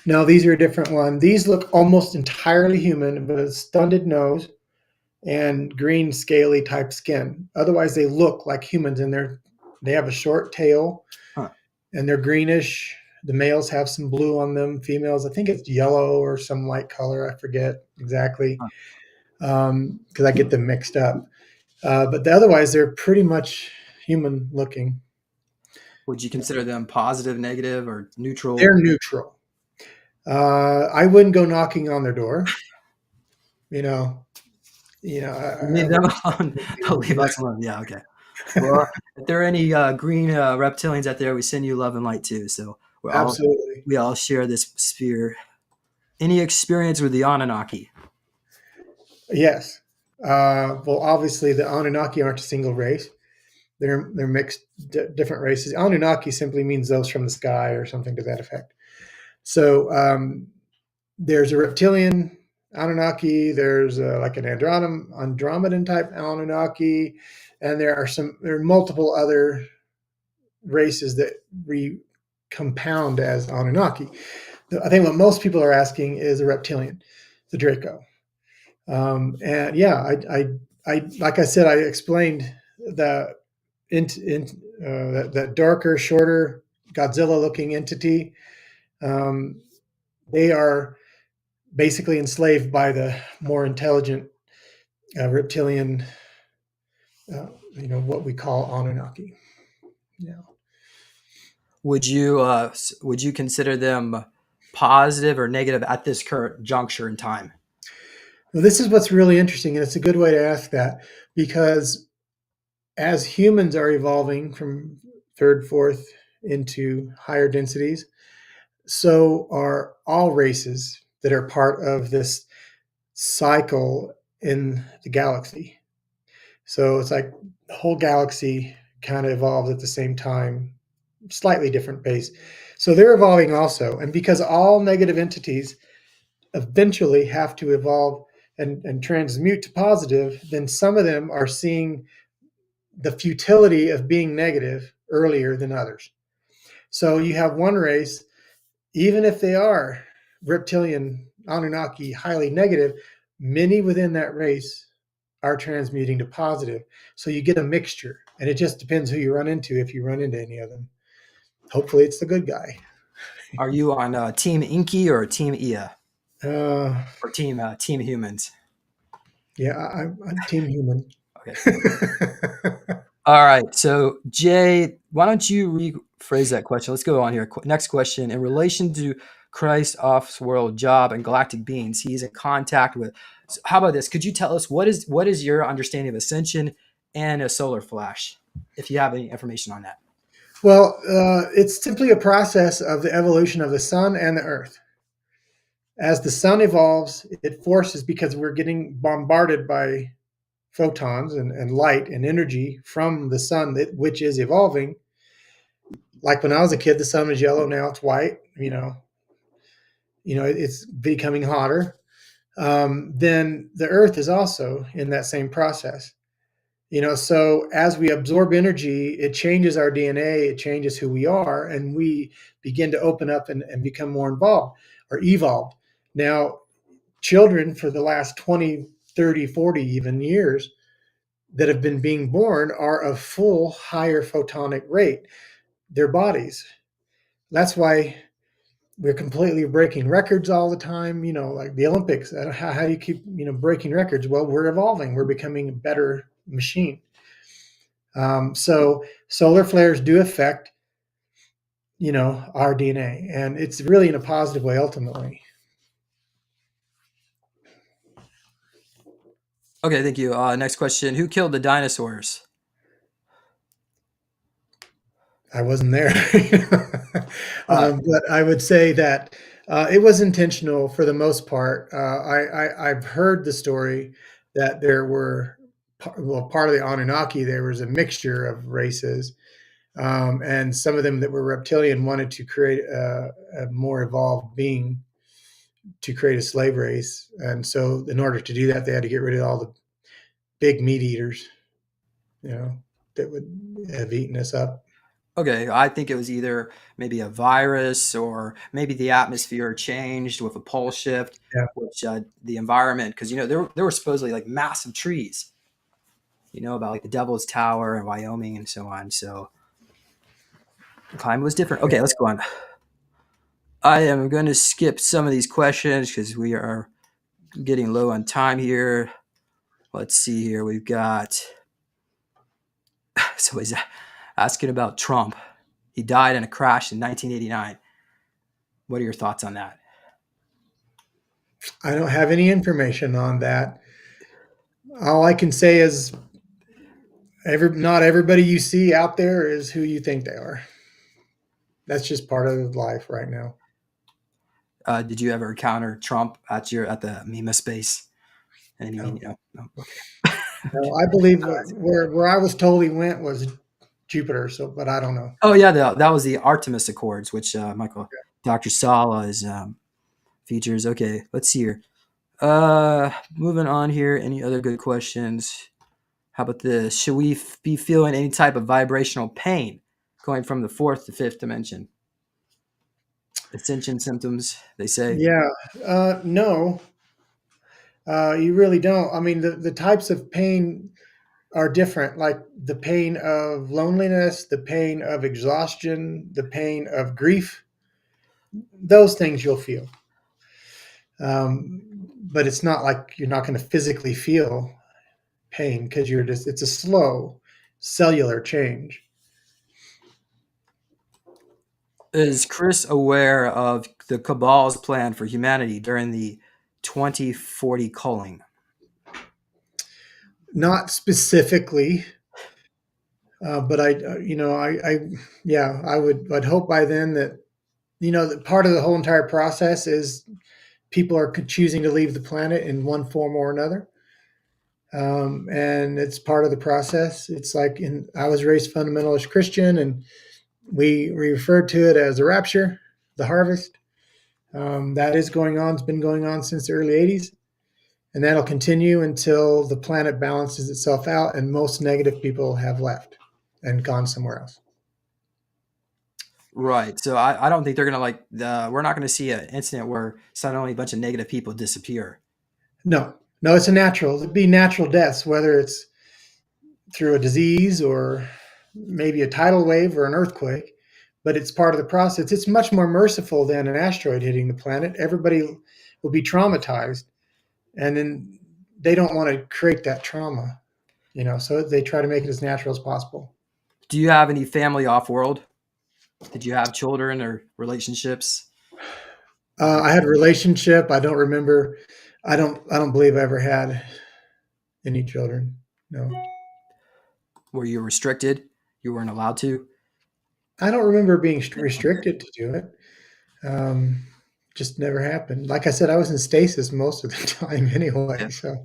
Now, these are a different one. These look almost entirely human, but a stunted nose and green, scaly type skin. Otherwise, they look like humans, and they have a short tail, Huh. and they're greenish. The males have some blue on them. Females, I think it's yellow or some light color. I forget exactly Huh. Because I get them mixed up. But otherwise, they're pretty much human looking. Would you consider them positive, negative, or neutral? They're neutral. I wouldn't go knocking on their door. You know, I Leave them wouldn't alone. do Leave us that. alone. Yeah, okay. Well, if there are any green reptilians out there, we send you love and light too. So Absolutely. we all share this sphere. Any experience with the Anunnaki? Yes. Well, obviously, the Anunnaki aren't a single race. They're mixed, different races. Anunnaki simply means those from the sky or something to that effect. So there's a reptilian Anunnaki. There's like an Andromedan type Anunnaki, and there are multiple other races that compound as Anunnaki. I think what most people are asking is a reptilian, the Draco. And yeah, I like I said, I explained the that darker, shorter, Godzilla-looking entity. Um, they are basically enslaved by the more intelligent reptilian, what we call Anunnaki. Yeah. Would you consider them positive or negative at this current juncture in time? Well, this is what's really interesting, and it's a good way to ask that because as humans are evolving from third, fourth into higher densities, so are all races that are part of this cycle in the galaxy. So it's like the whole galaxy kind of evolves at the same time, slightly different pace. So they're evolving also. And because all negative entities eventually have to evolve and transmute to positive, then some of them are seeing the futility of being negative earlier than others. So you have one race, even if they are reptilian, Anunnaki, highly negative, many within that race are transmuting to positive. So you get a mixture, and it just depends who you run into if you run into any of them. Hopefully, it's the good guy. Are you on Team Inky or Team Ia Uh, or Team Humans? yeah, I'm Team Human. Okay. All right. So Jay, why don't you rephrase that question? Let's go on here. Next question. In relation to Christ's off-world job and galactic beings, he's in contact with. So how about this? Could you tell us what is your understanding of ascension and a solar flash, if you have any information on that? Well, it's simply a process of the evolution of the sun and the earth. As the sun evolves, it forces because we're getting bombarded by photons and light and energy from the sun, which is evolving. Like when I was a kid, the sun was yellow. Now it's white. It's becoming hotter. Then the Earth is also in that same process. So as we absorb energy, it changes our DNA, it changes who we are, and we begin to open up and become more involved. or evolved. Now, children for the last 20, 30, 40 even years that have been being born are of full higher photonic rate, their bodies. That's why we're completely breaking records all the time, like the Olympics. How do you keep, breaking records? Well, we're evolving, we're becoming a better machine. So solar flares do affect, our DNA, and it's really in a positive way ultimately. Okay, thank you. Next question: who killed the dinosaurs? I wasn't there. Uh, But I would say that it was intentional for the most part. I've heard the story that there were, well, part of the Anunnaki, there was a mixture of races, and some of them that were reptilian wanted to create a more evolved being to create a slave race. And so, in order to do that, they had to get rid of all the big meat eaters, you know, that would have eaten us up. okay, I think it was either maybe a virus or maybe the atmosphere changed with a pole shift, Yeah. which the environment, because there were supposedly like massive trees, about like the Devil's Tower in Wyoming and so on. So the climate was different. Yeah. Okay, let's go on. I am going to skip some of these questions because we are getting low on time here. Let's see here. We've got so he's asking about Trump. He died in a crash in 1989. What are your thoughts on that? I don't have any information on that. All I can say is not everybody you see out there is who you think they are. That's just part of life right now. Did you ever encounter Trump at the MEMA space? And then you mean No, no, okay. no. I believe where I was told he went was Jupiter. So, but I don't know. Oh yeah, that was the Artemis Accords, which Michael Dr. Sala is features. Okay, let's see here. Moving on here. Any other good questions? How about this? Should we be feeling any type of vibrational pain going from the fourth to fifth dimension? Ascension symptoms, they say. Yeah. No, you really don't. I mean, the types of pain are different, like the pain of loneliness, the pain of exhaustion, the pain of grief. Those things you'll feel. But it's not like you're not going to physically feel pain because it's a slow cellular change. Is Chris aware of the Cabal's plan for humanity during the 2040 culling? Not specifically, but yeah, I'd hope by then that, that part of the whole entire process is people are choosing to leave the planet in one form or another. And it's part of the process. It's like I was raised fundamentalist Christian, and we referred to it as the rapture, the harvest. That is going on. It's been going on since the early 80s, and that'll continue until the planet balances itself out and most negative people have left and gone somewhere else. Right. So I don't think they're gonna we're not gonna see an incident where suddenly a bunch of negative people disappear. No, no, it'd be natural deaths, whether it's through a disease or maybe a tidal wave or an earthquake, but it's part of the process. It's much more merciful than an asteroid hitting the planet. Everybody will be traumatized, and then they don't want to create that trauma, so they try to make it as natural as possible. Do you have any family off world? Did you have children or relationships? I had a relationship. I don't remember. I don't believe I ever had any children. No. Were you restricted? You weren't allowed to? I don't remember being restricted to do it. Um, just never happened. Like I said, I was in stasis most of the time anyway. Yeah. So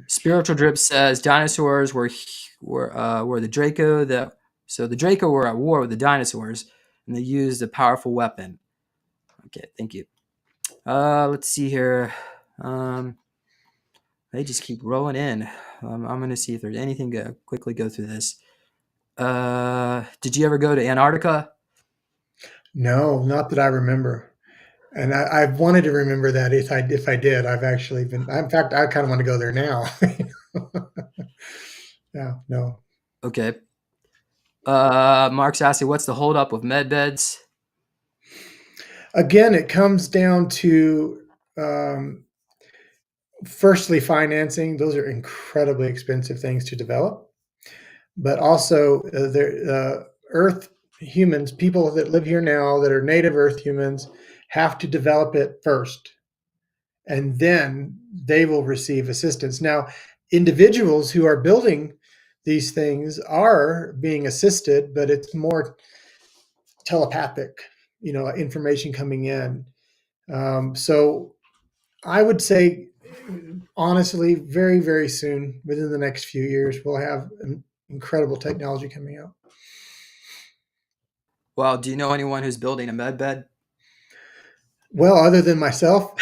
Spiritual Drip says dinosaurs were the Draco that so the Draco were at war with the dinosaurs and they used a powerful weapon. Okay, thank you. Let's see here. Um, they just keep rolling in. I'm gonna see if there's anything to quickly go through this. Did you ever go to Antarctica? no, not that I remember. And I've wanted to remember that if I did, I've actually been. In fact, I kind of want to go there now. Yeah, no. Okay. Mark's asking, what's the holdup with med beds? Again, it comes down to um, firstly financing. Those are incredibly expensive things to develop, but also Earth humans, people that live here now that are native Earth humans, have to develop it first, and then they will receive assistance. Now, individuals who are building these things are being assisted, but it's more telepathic, information coming in. So I would say, honestly, very, very soon, within the next few years, we'll have an incredible technology coming out. Well, do you know anyone who's building a med bed? Well, other than myself,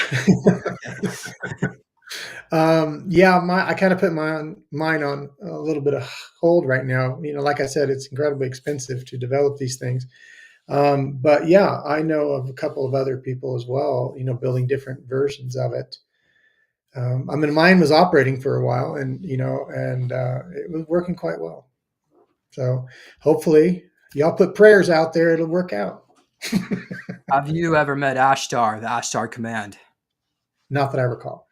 yeah, I kind of put mine on a little bit of hold right now. Like I said, it's incredibly expensive to develop these things. But yeah, I know of a couple of other people as well, building different versions of it. I mean, mine was operating for a while, and it was working quite well. So hopefully, y'all put prayers out there; it'll work out. Have you ever met Ashtar, the Ashtar command? Not that I recall.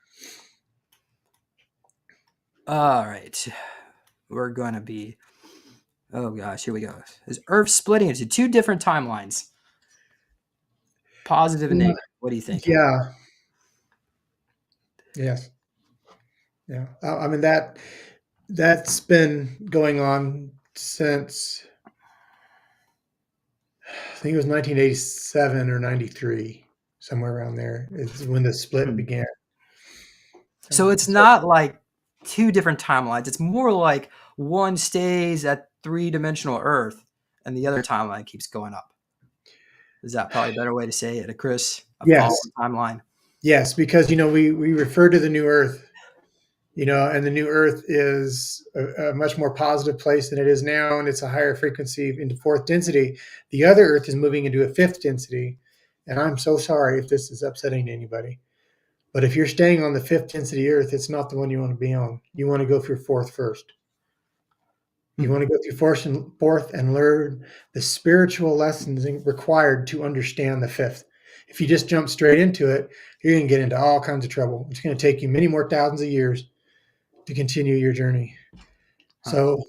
All right. We're going to be, oh gosh, here we go. Is Earth splitting into two different timelines? Positive and negative. What do you think? Yeah. Yes. Yeah. I mean that's been going on since I think it was 1987 or 93, somewhere around there is when the split Hmm. began. So it's So not like two different timelines. It's more like one stays at three-dimensional Earth and the other timeline keeps going up. Is that probably a better way to say it, Chris? A yes, follow timeline. yes, because we refer to the new Earth, and the new Earth is a much more positive place than it is now, and it's a higher frequency into fourth density. The other Earth is moving into a fifth density, and I'm so sorry if this is upsetting anybody. But if you're staying on the fifth density Earth, it's not the one you want to be on. You want to go through fourth first. You Hmm. want to go through fourth and learn the spiritual lessons required to understand the fifth. If you just jump straight into it, you're going to get into all kinds of trouble. It's going to take you many more thousands of years to continue your journey. Huh. So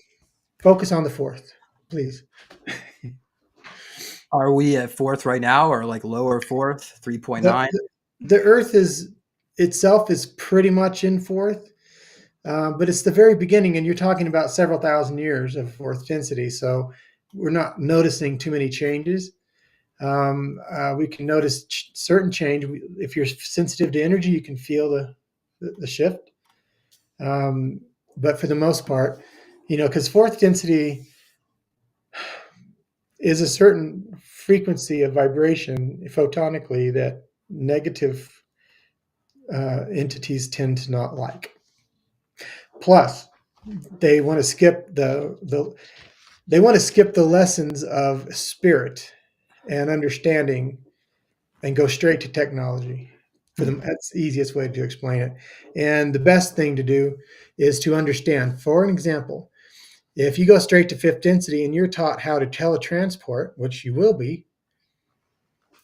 focus on the fourth, please. Are we at fourth right now or like lower fourth, The, 3.9? the, the Earth is itself is pretty much in fourth. But it's the very beginning, and you're talking about several thousand years of fourth density. So we're not noticing too many changes. We can notice certain change. If you're sensitive to energy, you can feel the shift. Um, but for the most part, because fourth density is a certain frequency of vibration photonically that negative entities tend to not like. Plus, they want to skip the lessons of spirit and understanding and go straight to technology. For Hmm. them, that's the easiest way to explain it. And the best thing to do is to understand. For an example, if you go straight to fifth density and you're taught how to teletransport, which you will be,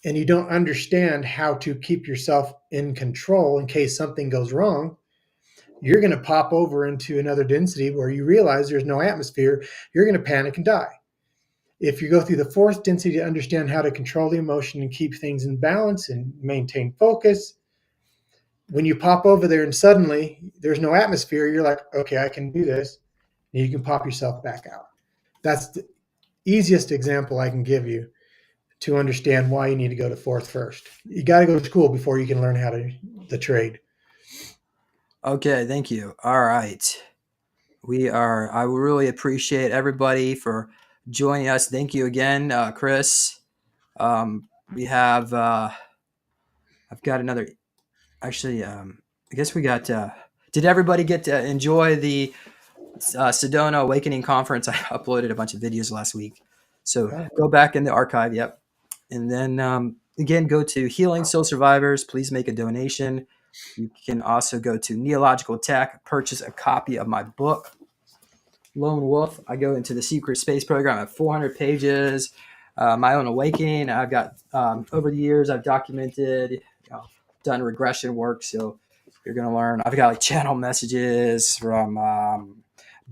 and you don't understand how to keep yourself in control in case something goes wrong, you're going to pop over into another density where you realize there's no atmosphere. You're going to panic and die. If you go through the fourth density to understand how to control the emotion and keep things in balance and maintain focus, when you pop over there and suddenly there's no atmosphere, you're like, okay, I can do this. And you can pop yourself back out. That's the easiest example I can give you to understand why you need to go to fourth first. You got to go to school before you can learn how to the trade. Okay, thank you. All right. I really appreciate everybody for joining us. Thank you again, Chris. We have, I've got another, actually, I guess we got, did everybody get to enjoy the Sedona Awakening Conference? I uploaded a bunch of videos last week. So Oh, go back in the archive. Yep. And then Again, go to Healing Soul Survivors. Please make a donation. You can also go to Neological Tech, purchase a copy of my book, Lone Wolf. I go into the secret space program at 400 pages. My own awakening. I've got over the years I've documented, done regression work. So you're gonna learn. I've got like channel messages from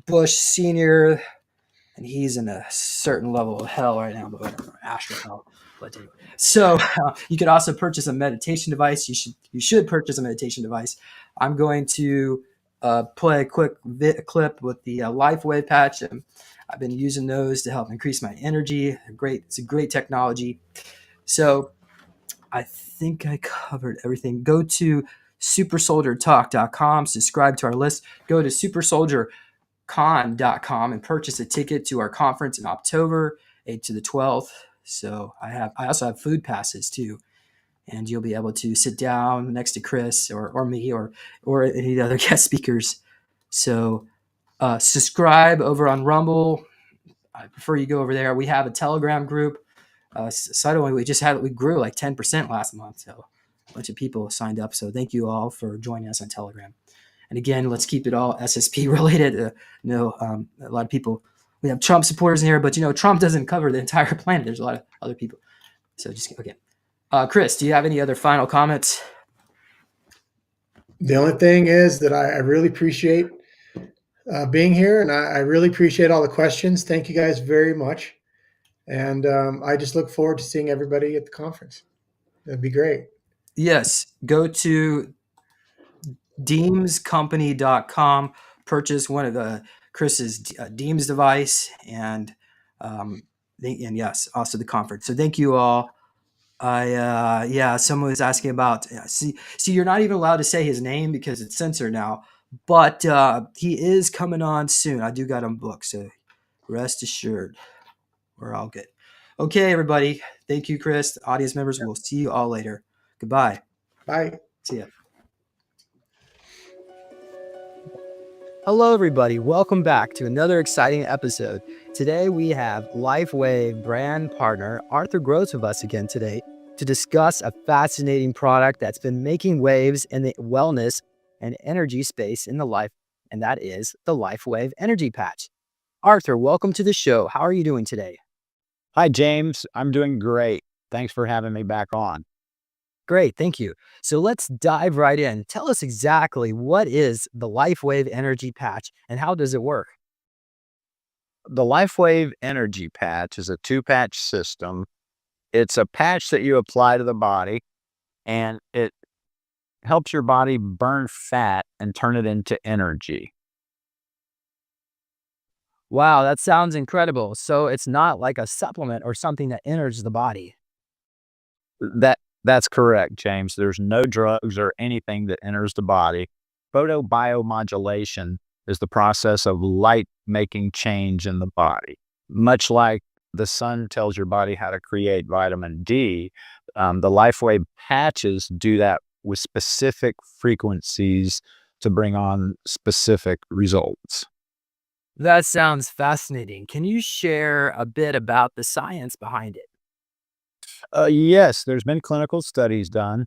Bush Senior, and he's in a certain level of hell right now, but whatever, astral hell. But anyway, so you could also purchase a meditation device. You should purchase a meditation device. I'm going to play a quick clip with the LifeWave patch. I've been using those to help increase my energy. It's a great technology. So I think I covered everything. Go to supersoldiertalk.com, subscribe to our list. Go to supersoldiercon.com and purchase a ticket to our conference in October 8th to the 12th. So I also have food passes too, and you'll be able to sit down next to Chris or me or any other guest speakers. So subscribe over on Rumble. I prefer you go over there. We have a Telegram group. Suddenly we grew like 10% last month. So a bunch of people signed up. So thank you all for joining us on Telegram. And again, let's keep it all SSP related. A lot of people, we have Trump supporters in here, but Trump doesn't cover the entire planet. There's a lot of other people. So okay. Chris, do you have any other final comments? The only thing is that I really appreciate being here, and I really appreciate all the questions. Thank you guys very much. And I just look forward to seeing everybody at the conference. That'd be great. Yes. Go to deemscompany.com, purchase one of Chris's Deems device, and yes, also the conference. So thank you all. Someone was asking about, see, you're not even allowed to say his name because it's censored now, but he is coming on soon. I do got him booked, so rest assured, we're all good. Okay, everybody. Thank you, Chris. Audience members, we'll see you all later. Goodbye. Bye. See ya. Hello, everybody. Welcome back to another exciting episode. Today, we have LifeWave brand partner Arthur Gross with us again today to discuss a fascinating product that's been making waves in the wellness and energy space in the life, and that is the LifeWave Energy Patch. Arthur, welcome to the show. How are you doing today? Hi, James. I'm doing great. Thanks for having me back on. Great, thank you. So let's dive right in. Tell us exactly what is the LifeWave Energy Patch and how does it work? The LifeWave Energy Patch is a two-patch system. It's a patch that you apply to the body, and it helps your body burn fat and turn it into energy. Wow, that sounds incredible. So it's not like a supplement or something that enters the body. That's correct, James. There's no drugs or anything that enters the body. Photobiomodulation is the process of light making change in the body. Much like the sun tells your body how to create vitamin D, the LifeWave patches do that with specific frequencies to bring on specific results. That sounds fascinating. Can you share a bit about the science behind it? Yes, there's been clinical studies done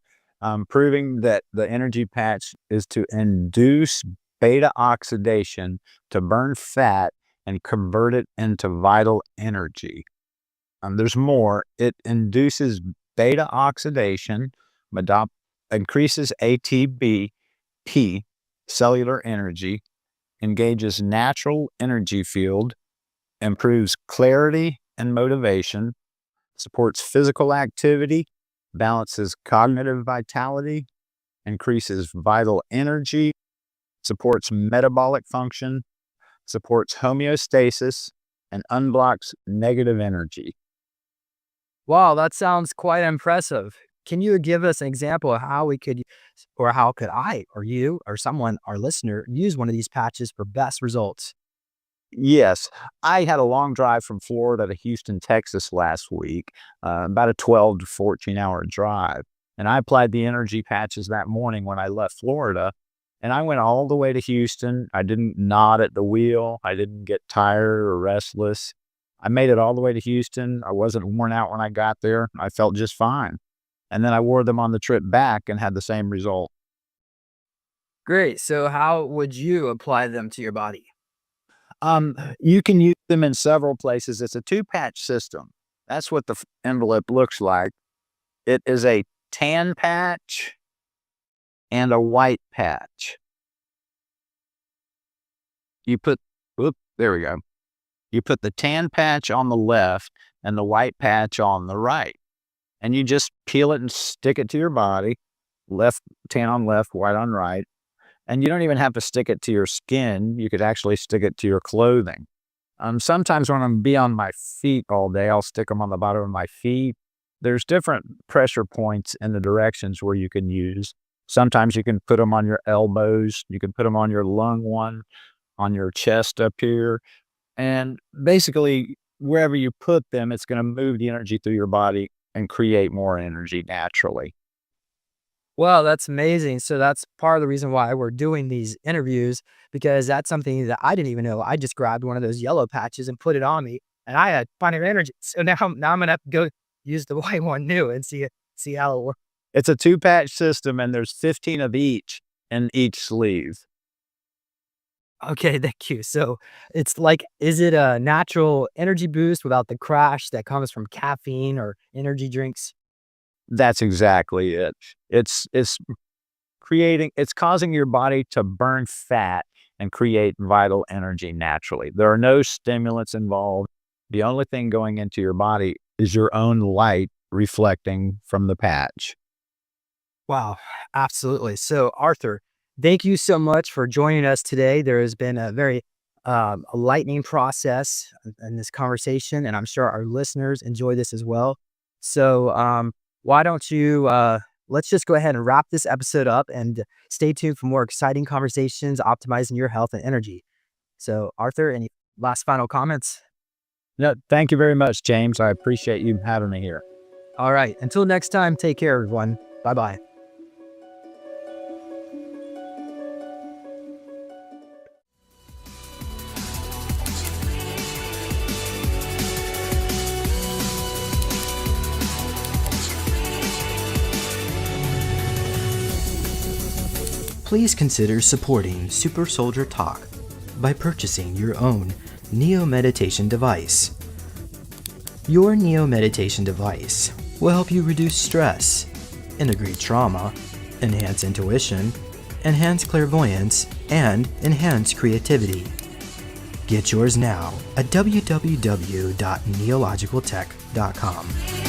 proving that the energy patch is to induce beta oxidation to burn fat and convert it into vital energy. There's more. It induces beta oxidation, increases ATP, cellular energy, engages natural energy field, improves clarity and motivation, supports physical activity, balances cognitive vitality, increases vital energy, supports metabolic function, supports homeostasis, and unblocks negative energy. Wow, that sounds quite impressive. Can you give us an example of how we could, or how could I, or you, or someone, our listener, use one of these patches for best results? Yes, I had a long drive from Florida to Houston, Texas last week, about a 12 to 14-hour drive. And I applied the energy patches that morning when I left Florida. And I went all the way to Houston. I didn't nod at the wheel. I didn't get tired or restless. I made it all the way to Houston. I wasn't worn out when I got there. I felt just fine. And then I wore them on the trip back and had the same result. Great. So how would you apply them to your body? You can use them in several places. It's a 2-patch system. That's what the envelope looks like. It is a tan patch and a white patch. There we go. You put the tan patch on the left and the white patch on the right. And you just peel it and stick it to your body. Left, tan on left, white on right. And you don't even have to stick it to your skin. You could actually stick it to your clothing. Sometimes when I'm on my feet all day, I'll stick them on the bottom of my feet. There's different pressure points in the directions where you can use. Sometimes you can put them on your elbows. You can put them on your lung one, on your chest up here. And basically, wherever you put them, it's going to move the energy through your body and create more energy naturally. Well, that's amazing. So that's part of the reason why we're doing these interviews, because that's something that I didn't even know. I just grabbed one of those yellow patches and put it on me, and I had plenty of energy. So now I'm gonna have to go use the white one new and see how it works. It's a 2-patch system, and there's 15 of each in each sleeve. Okay, thank you. So it's like, is it a natural energy boost without the crash that comes from caffeine or energy drinks? That's exactly it. It's causing your body to burn fat and create vital energy naturally. There are no stimulants involved. The only thing going into your body is your own light reflecting from the patch. Wow, absolutely. So Arthur, thank you so much for joining us today. There has been a very enlightening process in this conversation, and I'm sure our listeners enjoy this as well. So why don't you let's just go ahead and wrap this episode up, and stay tuned for more exciting conversations optimizing your health and energy. So Arthur, any last final comments? No, thank you very much, James. I appreciate you having me here. All right. Until next time, take care, everyone. Bye-bye. Please consider supporting Super Soldier Talk by purchasing your own Neo Meditation device. Your Neo Meditation device will help you reduce stress, integrate trauma, enhance intuition, enhance clairvoyance, and enhance creativity. Get yours now at www.neologicaltech.com.